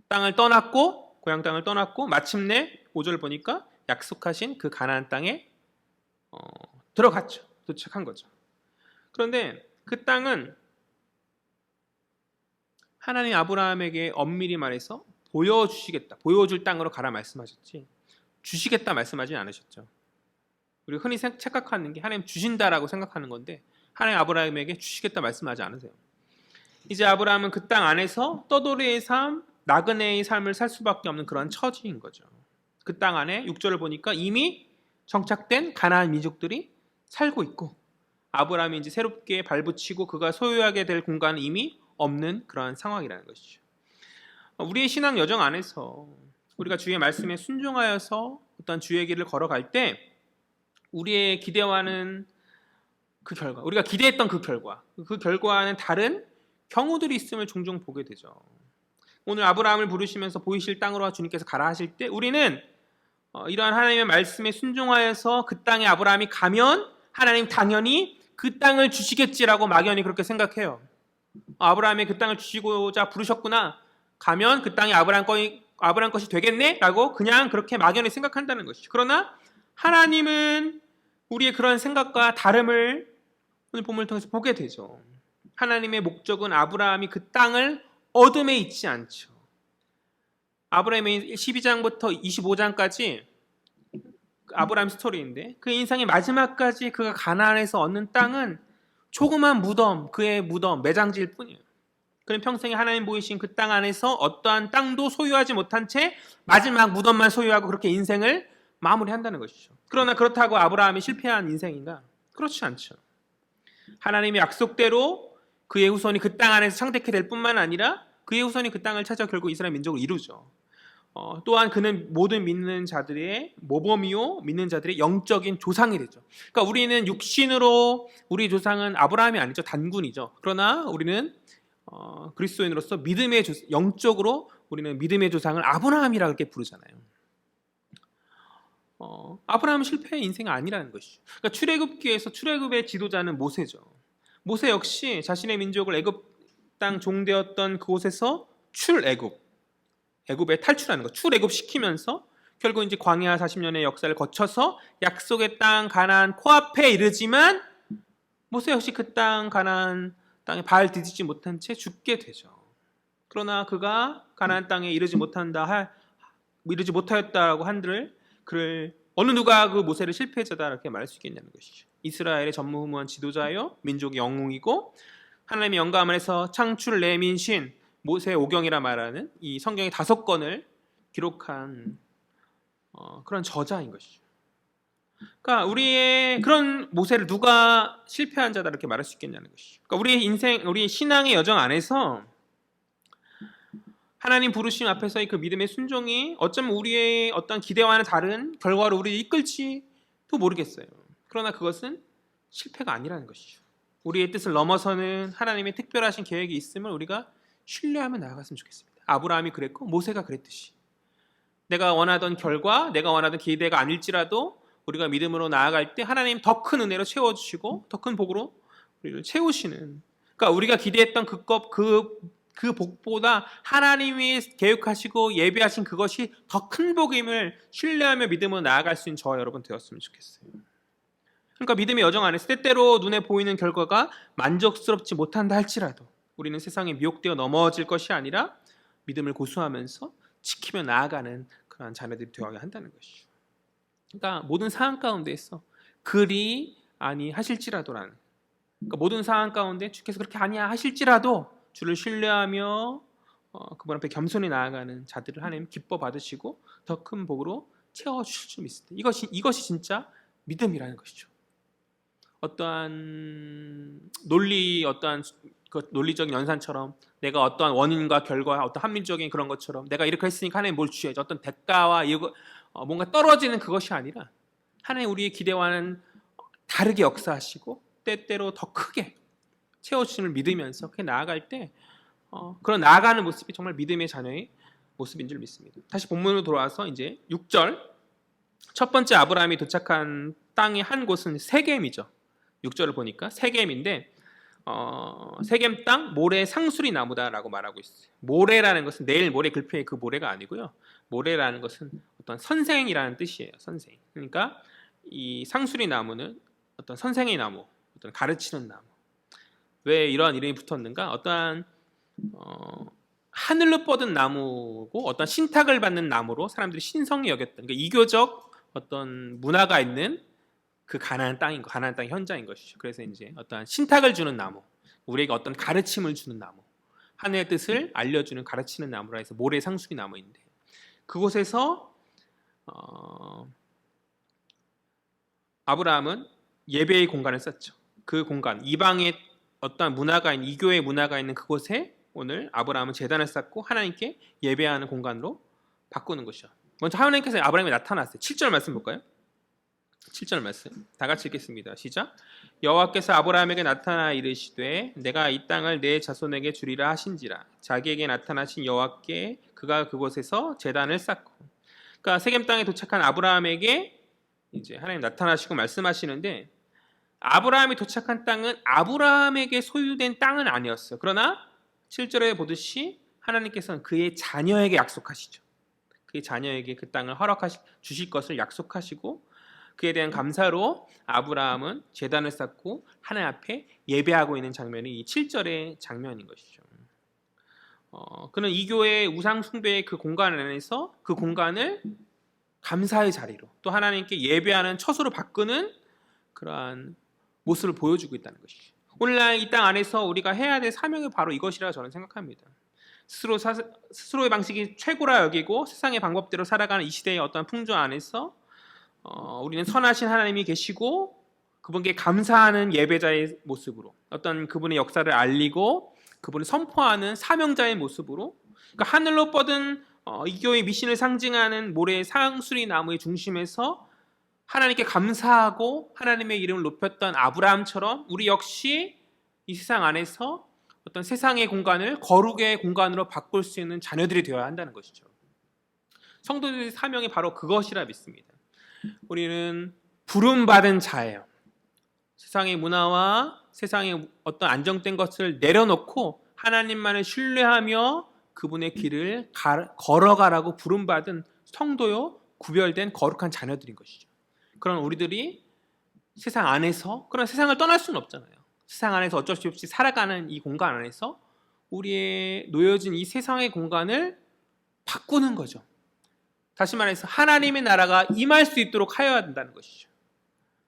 땅을 떠났고, 고향 땅을 떠났고 마침내 5절 보니까 약속하신 그 가나안 땅에 들어갔죠. 도착한 거죠. 그런데 그 땅은 하나님 아브라함에게 엄밀히 말해서 보여주시겠다, 보여줄 땅으로 가라 말씀하셨지 주시겠다 말씀하진 않으셨죠. 우리가 흔히 착각하는 게 하나님 주신다라고 생각하는 건데 하나님 아브라함에게 주시겠다 말씀하지 않으세요. 이제 아브라함은 그 땅 안에서 떠돌이의 삶, 나그네의 삶을 살 수밖에 없는 그런 처지인 거죠. 그 땅 안에 6절을 보니까 이미 정착된 가나안 민족들이 살고 있고 아브라함이 이제 새롭게 발붙이고 그가 소유하게 될 공간은 이미 없는 그러한 상황이라는 것이죠. 우리의 신앙 여정 안에서 우리가 주의 말씀에 순종하여서 어떤 주의 길을 걸어갈 때 우리의 기대와는 그 결과, 우리가 기대했던 그 결과와는 다른 경우들이 있음을 종종 보게 되죠. 오늘 아브라함을 부르시면서 보이실 땅으로 주님께서 가라 하실 때 우리는 이러한 하나님의 말씀에 순종하여서 그 땅에 아브라함이 가면 하나님 당연히 그 땅을 주시겠지라고 막연히 그렇게 생각해요. 아브라함이 그 땅을 주시고자 부르셨구나, 가면 그 땅이 아브라함 것이 되겠네 라고 그냥 그렇게 막연히 생각한다는 것이죠. 그러나 하나님은 우리의 그런 생각과 다름을 오늘 본문을 통해서 보게 되죠. 하나님의 목적은 아브라함이 그 땅을 얻음에 있지 않죠. 아브라함의 12장부터 25장까지 아브라함 스토리인데 그 인생의 마지막까지 그가 가나안에서 얻는 땅은 조그만 무덤, 그의 무덤, 매장지일 뿐이에요. 그는 평생에 하나님 보이신 그 땅 안에서 어떠한 땅도 소유하지 못한 채 마지막 무덤만 소유하고 그렇게 인생을 마무리한다는 것이죠. 그러나 그렇다고 아브라함이 실패한 인생인가? 그렇지 않죠. 하나님의 약속대로 그의 후손이 그 땅 안에서 창대케 될 뿐만 아니라 그의 후손이 그 땅을 찾아 결국 이스라엘 민족을 이루죠. 또한 그는 모든 믿는 자들의 모범이요 믿는 자들의 영적인 조상이 되죠. 그러니까 우리는 육신으로 우리 조상은 아브라함이 아니죠. 단군이죠. 그러나 우리는 그리스도인으로서 믿음의 영적으로 우리는 믿음의 조상을 아브라함이라고 이렇게 부르잖아요. 아브라함은 실패의 인생이 아니라는 것이죠. 그러니까 출애굽기에서 출애굽의 지도자는 모세죠. 모세 역시 자신의 민족을 애굽 땅 종되었던 그곳에서 애굽에 탈출하는 것, 출애굽 시키면서 결국 이제 광야 40년의 역사를 거쳐서 약속의 땅 가나안 코앞에 이르지만 모세 역시 그 땅 가나안 땅에 발 디디지 못한 채 죽게 되죠. 그러나 그가 가나안 땅에 이르지 못하였다라고 한들 그를 어느 누가 그 모세를 실패자다 이렇게 말할 수 있겠냐는 것이죠. 이스라엘의 전무후무한 지도자요, 민족의 영웅이고 하나님의 영감을 해서 창출 내민신 모세 오경이라 말하는 이 성경의 5권을 기록한 그런 저자인 것이죠. 그러니까 우리의 그런 모세를 누가 실패한 자다 이렇게 말할 수 있겠냐는 것이죠. 그러니까 우리의 인생, 우리 신앙의 여정 안에서 하나님 부르심 앞에서의 그 믿음의 순종이 어쩌면 우리의 어떤 기대와는 다른 결과로 우리를 이끌지도 모르겠어요. 그러나 그것은 실패가 아니라는 것이죠. 우리의 뜻을 넘어서는 하나님의 특별하신 계획이 있음을 우리가 신뢰하며 나아갔으면 좋겠습니다. 아브라함이 그랬고 모세가 그랬듯이 내가 원하던 결과, 내가 원하던 기대가 아닐지라도 우리가 믿음으로 나아갈 때 하나님 더 큰 은혜로 채워주시고 더 큰 복으로 우리를 채우시는, 그러니까 우리가 기대했던 그 복보다 하나님이 계획하시고 예비하신 그것이 더 큰 복임을 신뢰하며 믿음으로 나아갈 수 있는 저와 여러분 되었으면 좋겠어요. 그러니까 믿음의 여정 안에서 때때로 눈에 보이는 결과가 만족스럽지 못한다 할지라도 우리는 세상에 미혹되어 넘어질 것이 아니라 믿음을 고수하면서 지키며 나아가는 그러한 자녀들이 되어야 한다는 것이죠. 그러니까 모든 상황 가운데에서 그리 아니하실지라도라는, 그러니까 모든 상황 가운데 주께서 그렇게 아니하실지라도 주를 신뢰하며 그분 앞에 겸손히 나아가는 자들을 하나님 기뻐 받으시고 더 큰 복으로 채워주실 줄 믿습니다. 이것이 진짜 믿음이라는 것이죠. 어떠한 논리적인 연산처럼 내가 어떠한 원인과 결과, 어떤 합리적인 그런 것처럼 내가 이렇게 했으니까 하나님 뭘 주셔야지 어떤 대가와 뭔가 떨어지는 그것이 아니라 하나님 우리의 기대와는 다르게 역사하시고 때때로 더 크게 채워주심을 믿으면서 그렇게 나아갈 때 그런 나아가는 모습이 정말 믿음의 자녀의 모습인 줄 믿습니다. 다시 본문으로 돌아와서 이제 6절, 첫 번째 아브라함이 도착한 땅의 한 곳은 세겜이죠. 6절을 보니까 세겜인데 세겜 땅 모래 상수리 나무다라고 말하고 있어요. 모래라는 것은 내일 모레 글표의 그 모래가 아니고요. 모래라는 것은 어떤 선생이라는 뜻이에요. 선생. 그러니까 이 상수리 나무는 어떤 선생의 나무, 어떤 가르치는 나무. 왜 이러한 이름이 붙었는가? 어떠한 하늘로 뻗은 나무고 어떤 신탁을 받는 나무로 사람들이 신성히 여겼던, 그러니까 이교적 어떤 문화가 있는 그 가나안 땅인 거, 가나안 땅의 현장인 것이죠. 그래서 이제 어떠한 신탁을 주는 나무, 우리에게 어떤 가르침을 주는 나무, 하늘의 뜻을 알려주는 가르치는 나무라 해서 모래 상수리 나무인데 그곳에서 아브라함은 예배의 공간을 썼죠. 그 공간, 이방의 어떤 문화가 있는, 이교의 문화가 있는 그곳에 오늘 아브라함은 제단을 쌓고 하나님께 예배하는 공간으로 바꾸는 것이죠. 먼저 하나님께서 아브라함에 나타났어요. 7절 말씀 볼까요? 7절 말씀 다 같이 읽겠습니다. 시작. 여호와께서 아브라함에게 나타나 이르시되 내가 이 땅을 내 자손에게 주리라 하신지라. 자기에게 나타나신 여호와께 그가 그곳에서 제단을 쌓고, 그러니까 세겜 땅에 도착한 아브라함에게 이제 하나님 나타나시고 말씀하시는데 아브라함이 도착한 땅은 아브라함에게 소유된 땅은 아니었어요. 그러나 7절에 보듯이 하나님께서는 그의 자녀에게 약속하시죠. 그의 자녀에게 그 땅을 주실 것을 약속하시고 그에 대한 감사로 아브라함은 제단을 쌓고 하나님 앞에 예배하고 있는 장면이 이 7절의 장면인 것이죠. 그는 이교의 우상 숭배의 그 공간 안에서 그 공간을 감사의 자리로 또 하나님께 예배하는 처소로 바꾸는 그러한 모습을 보여주고 있다는 것이죠. 오늘날 이 땅 안에서 우리가 해야 될 사명이 바로 이것이라 저는 생각합니다. 스스로의 방식이 최고라 여기고 세상의 방법대로 살아가는 이 시대의 어떤 풍조 안에서 우리는 선하신 하나님이 계시고 그분께 감사하는 예배자의 모습으로 어떤 그분의 역사를 알리고 그분을 선포하는 사명자의 모습으로, 그러니까 하늘로 뻗은 이교의 미신을 상징하는 모래 상수리 나무의 중심에서 하나님께 감사하고 하나님의 이름을 높였던 아브라함처럼 우리 역시 이 세상 안에서 어떤 세상의 공간을 거룩의 공간으로 바꿀 수 있는 자녀들이 되어야 한다는 것이죠. 성도들의 사명이 바로 그것이라 믿습니다. 우리는 부름받은 자예요. 세상의 문화와 세상의 어떤 안정된 것을 내려놓고 하나님만을 신뢰하며 그분의 길을 걸어가라고 부름받은 성도요, 구별된 거룩한 자녀들인 것이죠. 그런 우리들이 세상 안에서, 그런 세상을 떠날 수는 없잖아요. 세상 안에서 어쩔 수 없이 살아가는 이 공간 안에서 우리의 놓여진 이 세상의 공간을 바꾸는 거죠. 다시 말해서 하나님의 나라가 임할 수 있도록 하여야 된다는 것이죠.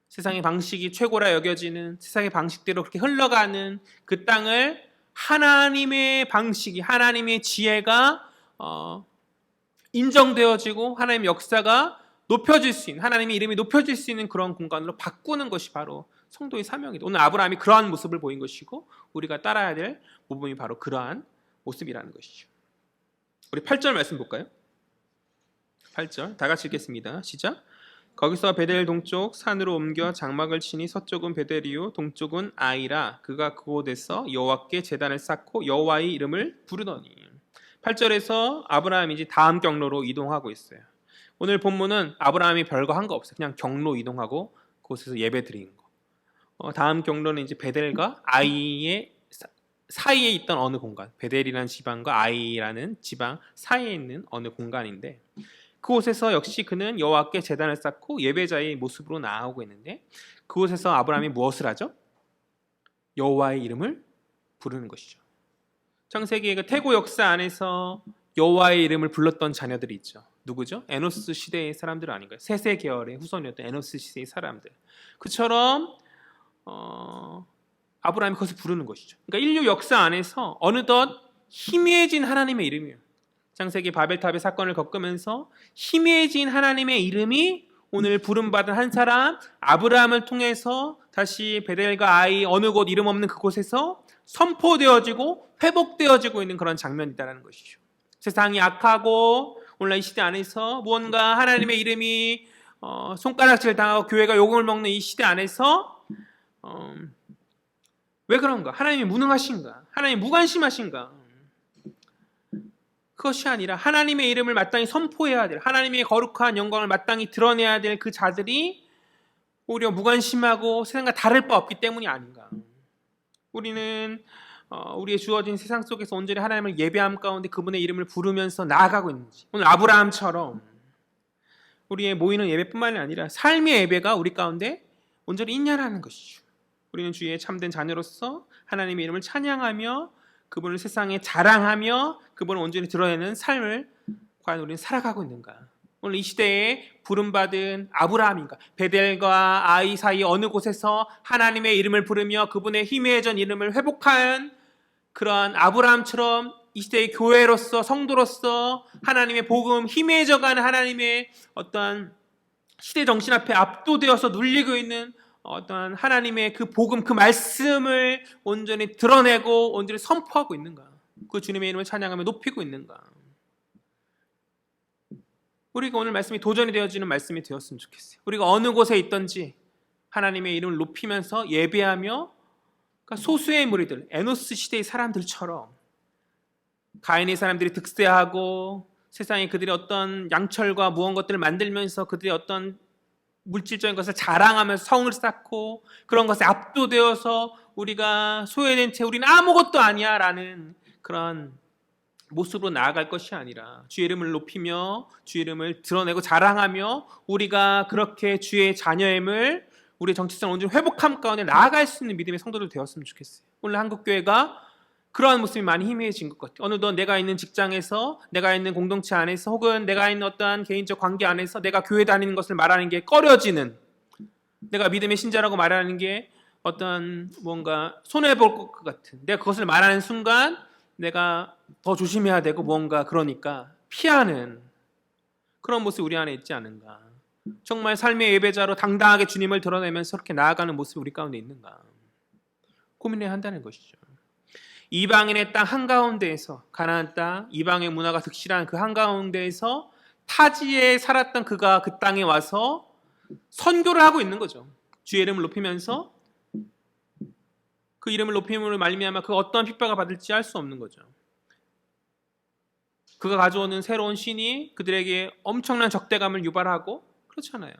세상의 방식이 최고라 여겨지는, 세상의 방식대로 그렇게 흘러가는 그 땅을 하나님의 방식이, 하나님의 지혜가 인정되어지고 하나님의 역사가 높여질 수 있는, 하나님의 이름이 높여질 수 있는 그런 공간으로 바꾸는 것이 바로 성도의 사명이다. 오늘 아브라함이 그러한 모습을 보인 것이고 우리가 따라야 될 모범이 바로 그러한 모습이라는 것이죠. 우리 8절 말씀 볼까요? 8절 다 같이 읽겠습니다. 시작. 거기서 베델 동쪽 산으로 옮겨 장막을 치니 서쪽은 베델이요 동쪽은 아이라 그가 그곳에서 여호와께 제단을 쌓고 여호와의 이름을 부르더니. 8절에서 아브라함이 이제 다음 경로로 이동하고 있어요. 오늘 본문은 아브라함이 별거 한 거 없어요. 그냥 경로 이동하고 그곳에서 예배 드리는 거. 다음 경로는 이제 베델과 아이의 사이에 있던 어느 공간, 베델이라는 지방과 아이라는 지방 사이에 있는 어느 공간인데, 그곳에서 역시 그는 여호와께 제단을 쌓고 예배자의 모습으로 나아오고 있는데, 그곳에서 아브라함이 무엇을 하죠? 여호와의 이름을 부르는 것이죠. 창세기의 그 태고 역사 안에서 여호와의 이름을 불렀던 자녀들이 있죠. 누구죠? 에노스 시대의 사람들 아닌가요? 셋의 계열의 후손이었던 에노스 시대의 사람들. 그처럼 아브라함이 그것을 부르는 것이죠. 그러니까 인류 역사 안에서 어느덧 희미해진 하나님의 이름이에요. 창세기 바벨탑의 사건을 겪으면서 희미해진 하나님의 이름이 오늘 부름받은 한 사람 아브라함을 통해서 다시 베델과 아이 어느 곳 이름 없는 그곳에서 선포되어지고 회복되어지고 있는 그런 장면이다라는 것이죠. 세상이 악하고 오늘날 이 시대 안에서 무언가 하나님의 이름이 손가락질 당하고 교회가 욕을 먹는 이 시대 안에서 왜 그런가? 하나님이 무능하신가? 하나님이 무관심하신가? 그것이 아니라 하나님의 이름을 마땅히 선포해야 될, 하나님의 거룩한 영광을 마땅히 드러내야 될 그 자들이 오히려 무관심하고 세상과 다를 바 없기 때문이 아닌가. 우리는 우리의 주어진 세상 속에서 온전히 하나님을 예배함 가운데 그분의 이름을 부르면서 나아가고 있는지, 오늘 아브라함처럼 우리의 모이는 예배뿐만이 아니라 삶의 예배가 우리 가운데 온전히 있냐라는 것이죠. 우리는 주의 참된 자녀로서 하나님의 이름을 찬양하며 그분을 세상에 자랑하며 그분을 온전히 드러내는 삶을 과연 우리는 살아가고 있는가? 오늘 이 시대에 부름받은 아브라함인가? 베델과 아이 사이 어느 곳에서 하나님의 이름을 부르며 그분의 희미해진 이름을 회복한 그러한 아브라함처럼 이 시대의 교회로서 성도로서 하나님의 복음 희미해져가는 하나님의 어떠한 시대 정신 앞에 압도되어서 눌리고 있는 어떤 하나님의 그 복음, 그 말씀을 온전히 드러내고 온전히 선포하고 있는가? 그 주님의 이름을 찬양하며 높이고 있는가? 우리가 오늘 말씀이 도전이 되어지는 말씀이 되었으면 좋겠어요. 우리가 어느 곳에 있든지 하나님의 이름을 높이면서 예배하며, 그러니까 소수의 무리들, 에노스 시대의 사람들처럼 가인의 사람들이 득세하고 세상에 그들의 어떤 양철과 무언 것들을 만들면서 그들의 어떤 물질적인 것을 자랑하면서 성을 쌓고 그런 것에 압도되어서 우리가 소외된 채 우리는 아무것도 아니야 라는 그런 모습으로 나아갈 것이 아니라 주의 이름을 높이며 주의 이름을 드러내고 자랑하며 우리가 그렇게 주의 자녀임을 우리의 정체성을 온전히 회복함 가운데 나아갈 수 있는 믿음의 성도들 되었으면 좋겠어요. 오늘 한국교회가 그러한 모습이 많이 희미해진 것 같아요. 어느덧 내가 있는 직장에서, 내가 있는 공동체 안에서, 혹은 내가 있는 어떠한 개인적 관계 안에서 내가 교회 다니는 것을 말하는 게 꺼려지는, 내가 믿음의 신자라고 말하는 게 어떤 뭔가 손해볼 것 같은, 내가 그것을 말하는 순간 내가 더 조심해야 되고 뭔가 그러니까 피하는 그런 모습이 우리 안에 있지 않은가. 정말 삶의 예배자로 당당하게 주님을 드러내면서 그렇게 나아가는 모습이 우리 가운데 있는가 고민해야 한다는 것이죠. 이방인의 땅 한가운데에서, 가나안 땅, 이방의 문화가 득실한 그 한가운데에서 타지에 살았던 그가 그 땅에 와서 선교를 하고 있는 거죠. 주의 이름을 높이면서 그 이름을 높임으로 말미암아 그 어떠한 핍박을 받을지 알 수 없는 거죠. 그가 가져오는 새로운 신이 그들에게 엄청난 적대감을 유발하고 그렇잖아요.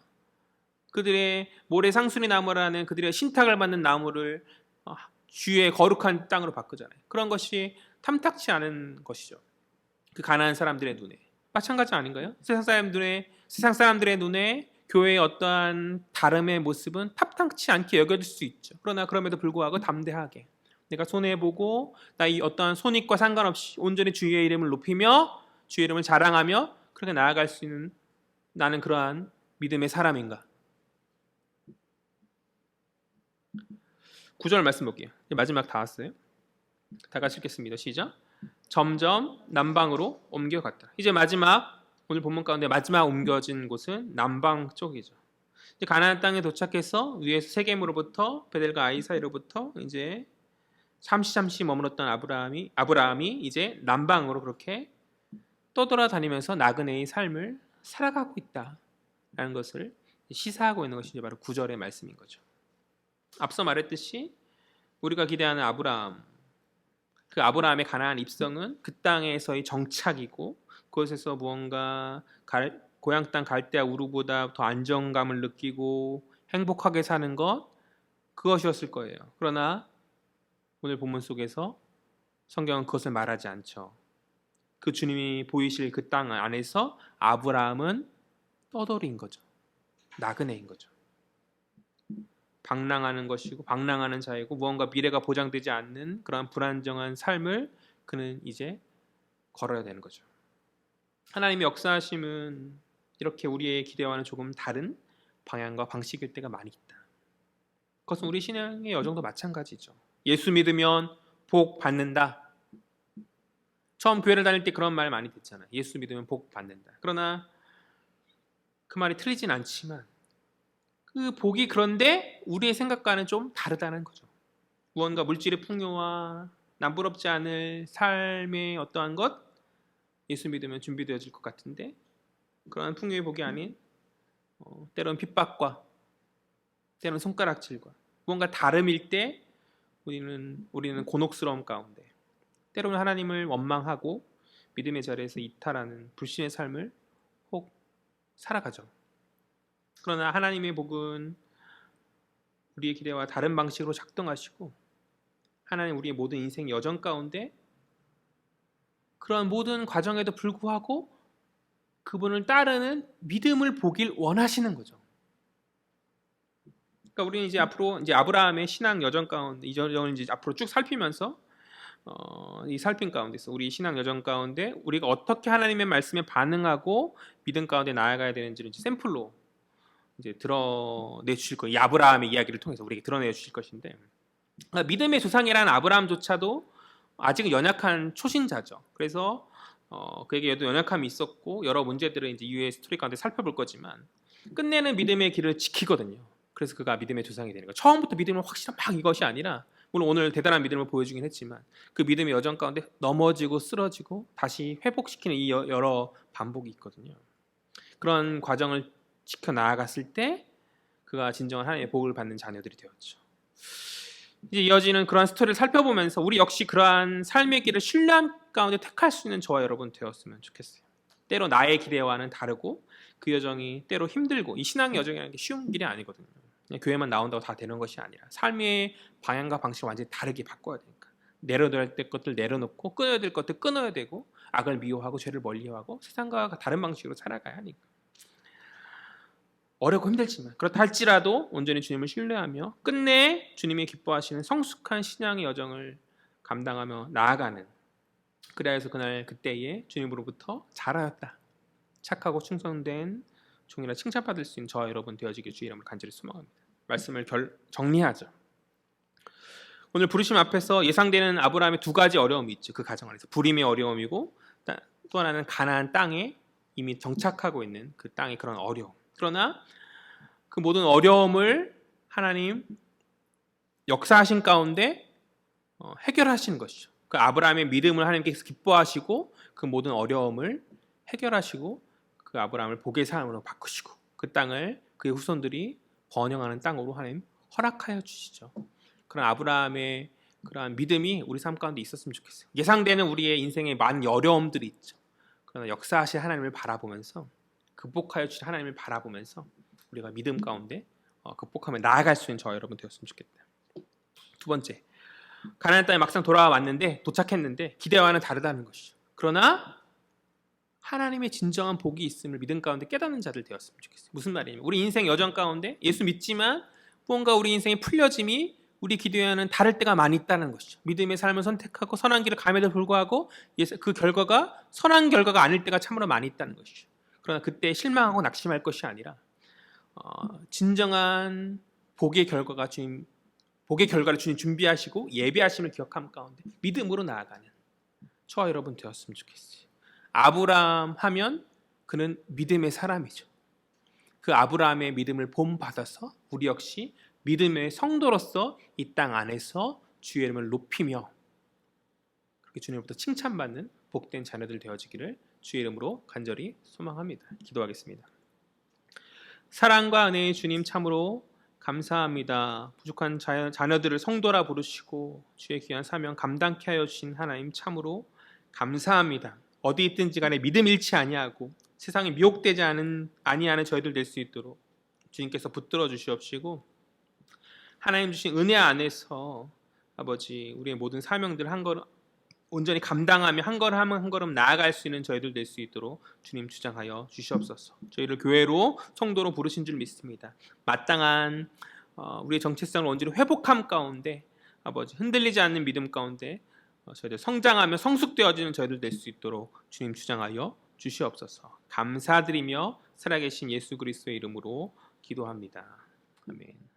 그들의 모래 상수리 나무라는 그들의 신탁을 받는 나무를 주의 거룩한 땅으로 바꾸잖아요. 그런 것이 탐탁치 않은 것이죠. 그 가난한 사람들의 눈에. 마찬가지 아닌가요? 세상 사람들의 눈에 교회의 어떠한 다름의 모습은 탐탁치 않게 여겨질 수 있죠. 그러나 그럼에도 불구하고 담대하게 내가 손해보고 나 이 어떠한 손익과 상관없이 온전히 주의 이름을 높이며 주의 이름을 자랑하며 그렇게 나아갈 수 있는 나는 그러한 믿음의 사람인가? 9절 말씀 볼게요. 마지막 다 왔어요. 다 같이 읽겠습니다. 시작. 점점 남방으로 옮겨갔다. 이제 마지막 오늘 본문 가운데 마지막 옮겨진 곳은 남방 쪽이죠. 이제 가나안 땅에 도착해서 위에서 세겜으로부터 베델과 아이 사이로부터 이제 잠시 머물렀던 아브라함이 이제 남방으로 그렇게 떠돌아다니면서 나그네의 삶을 살아가고 있다라는 것을 시사하고 있는 것이 바로 9절의 말씀인 거죠. 앞서 말했듯이 우리가 기대하는 아브라함, 그 아브라함의 가나안 입성은 그 땅에서의 정착이고 그곳에서 무언가 고향 땅 갈대아 우르보다 더 안정감을 느끼고 행복하게 사는 것, 그것이었을 거예요. 그러나 오늘 본문 속에서 성경은 그것을 말하지 않죠. 그 주님이 보이실 그 땅 안에서 아브라함은 떠돌이인 거죠. 나그네인 거죠. 방랑하는 것이고 방랑하는 자이고 무언가 미래가 보장되지 않는 그런 불안정한 삶을 그는 이제 걸어야 되는 거죠. 하나님의 역사하심은 이렇게 우리의 기대와는 조금 다른 방향과 방식일 때가 많이 있다. 그것은 우리 신앙의 여정도 마찬가지죠. 예수 믿으면 복 받는다. 처음 교회를 다닐 때 그런 말 많이 듣잖아요. 예수 믿으면 복 받는다. 그러나 그 말이 틀리진 않지만 그 복이 그런데 우리의 생각과는 좀 다르다는 거죠. 무언가 물질의 풍요와 남부럽지 않을 삶의 어떠한 것 예수 믿으면 준비되어질 것 같은데 그러한 풍요의 복이 아닌 때로는 핍박과 때로는 손가락질과 무언가 다름일 때 우리는 곤혹스러움 가운데 때로는 하나님을 원망하고 믿음의 자리에서 이탈하는 불신의 삶을 혹 살아가죠. 그러나 하나님의 복은 우리의 기대와 다른 방식으로 작동하시고 하나님 우리의 모든 인생 여정 가운데 그런 모든 과정에도 불구하고 그분을 따르는 믿음을 보길 원하시는 거죠. 그러니까 우리는 이제 앞으로 이제 아브라함의 신앙 여정 가운데 이 여정을 이제 앞으로 쭉 살피면서 이 살핀 가운데서 우리 신앙 여정 가운데 우리가 어떻게 하나님의 말씀에 반응하고 믿음 가운데 나아가야 되는지를 이제 샘플로 이제 드러내 주실 거예요. 이 아브라함의 이야기를 통해서 우리에게 드러내 주실 것인데 그러니까 믿음의 조상이라는 아브라함조차도 아직은 연약한 초신자죠. 그래서 그에게도 연약함이 있었고 여러 문제들을 이제 이후의 스토리 가운데 살펴볼 거지만 끝내는 믿음의 길을 지키거든요. 그래서 그가 믿음의 조상이 되는 거예요. 처음부터 믿음을 확실한 막 이것이 아니라 물론 오늘 대단한 믿음을 보여주긴 했지만 그 믿음의 여정 가운데 넘어지고 쓰러지고 다시 회복시키는 이 여러 반복이 있거든요. 그런 과정을 지켜 나아갔을 때 그가 진정한 하나님의 복을 받는 자녀들이 되었죠. 이제 이어지는 그러한 스토리를 살펴보면서 우리 역시 그러한 삶의 길을 신뢰함 가운데 택할 수 있는 저와 여러분 되었으면 좋겠어요. 때로 나의 기대와는 다르고 그 여정이 때로 힘들고 이 신앙의 여정이라는 게 쉬운 길이 아니거든요. 그냥 교회만 나온다고 다 되는 것이 아니라 삶의 방향과 방식을 완전히 다르게 바꿔야 되니까 내려둬야 될 것들 내려놓고 끊어야 될 것들 끊어야 되고 악을 미워하고 죄를 멀리하고 세상과 다른 방식으로 살아가야 하니까 어렵고 힘들지만 그렇다 할지라도 온전히 주님을 신뢰하며 끝내 주님이 기뻐하시는 성숙한 신앙의 여정을 감당하며 나아가는 그래야 해서 그때에 주님으로부터 잘하였다 착하고 충성된 종이라 칭찬받을 수 있는 저와 여러분 되어지길 주의 이름으로 간절히 소망합니다. 말씀을 정리하죠. 오늘 부르심 앞에서 예상되는 아브라함의 두 가지 어려움이 있죠. 그 가정 안에서 불임의 어려움이고 또 하나는 가나안 땅에 이미 정착하고 있는 그 땅의 그런 어려움. 그러나 그 모든 어려움을 하나님 역사하신 가운데 해결하시는 것이죠. 그 아브라함의 믿음을 하나님께서 기뻐하시고 그 모든 어려움을 해결하시고 그 아브라함을 복의 삶으로 바꾸시고 그 땅을 그의 후손들이 번영하는 땅으로 하나님 허락하여 주시죠. 그런 아브라함의 그러한 믿음이 우리 삶 가운데 있었으면 좋겠어요. 예상되는 우리의 인생에 많은 어려움들이 있죠. 그러나 역사하실 하나님을 바라보면서 극복하여 주실 하나님을 바라보면서 우리가 믿음 가운데 극복하며 나아갈 수 있는 저와 여러분 되었으면 좋겠다. 두 번째, 가나안 땅에 막상 돌아왔는데 도착했는데 기대와는 다르다는 것이죠. 그러나 하나님의 진정한 복이 있음을 믿음 가운데 깨닫는 자들 되었으면 좋겠어요. 무슨 말이냐면 우리 인생 여정 가운데 예수 믿지만 무언가 우리 인생의 풀려짐이 우리 기대와는 다를 때가 많이 있다는 것이죠. 믿음의 삶을 선택하고 선한 길을 감에도 불구하고 그 결과가 선한 결과가 아닐 때가 참으로 많이 있다는 것이죠. 그러나 그때 실망하고 낙심할 것이 아니라 진정한 복의 결과를 주님 준비하시고 예배하심을 기억함 가운데 믿음으로 나아가는 저와 여러분 되었으면 좋겠어요. 아브라함 하면 그는 믿음의 사람이죠. 그 아브라함의 믿음을 본받아서 우리 역시 믿음의 성도로서 이 땅 안에서 주의 이름을 높이며 그렇게 주님으로부터 칭찬받는 복된 자녀들 되어지기를 주의 이름으로 간절히 소망합니다. 기도하겠습니다. 사랑과 은혜의 주님 참으로 감사합니다. 부족한 자녀들을 성도라 부르시고 주의 귀한 사명 감당케 하여 주신 하나님 참으로 감사합니다. 어디 있든지 간에 믿음 잃지 아니하고 세상에 미혹되지 아니하는 저희들 될 수 있도록 주님께서 붙들어 주시옵시고 하나님 주신 은혜 안에서 아버지 우리의 모든 사명들 한 걸음 온전히 감당하며 한 걸음 한 걸음 나아갈 수 있는 저희들 될 수 있도록 주님 주장하여 주시옵소서. 저희를 교회로 성도로 부르신 줄 믿습니다. 마땅한 우리의 정체성을 온전히 회복함 가운데 아버지 흔들리지 않는 믿음 가운데 저희들 성장하며 성숙되어지는 저희들 될 수 있도록 주님 주장하여 주시옵소서. 감사드리며 살아계신 예수 그리스도의 이름으로 기도합니다. 아멘.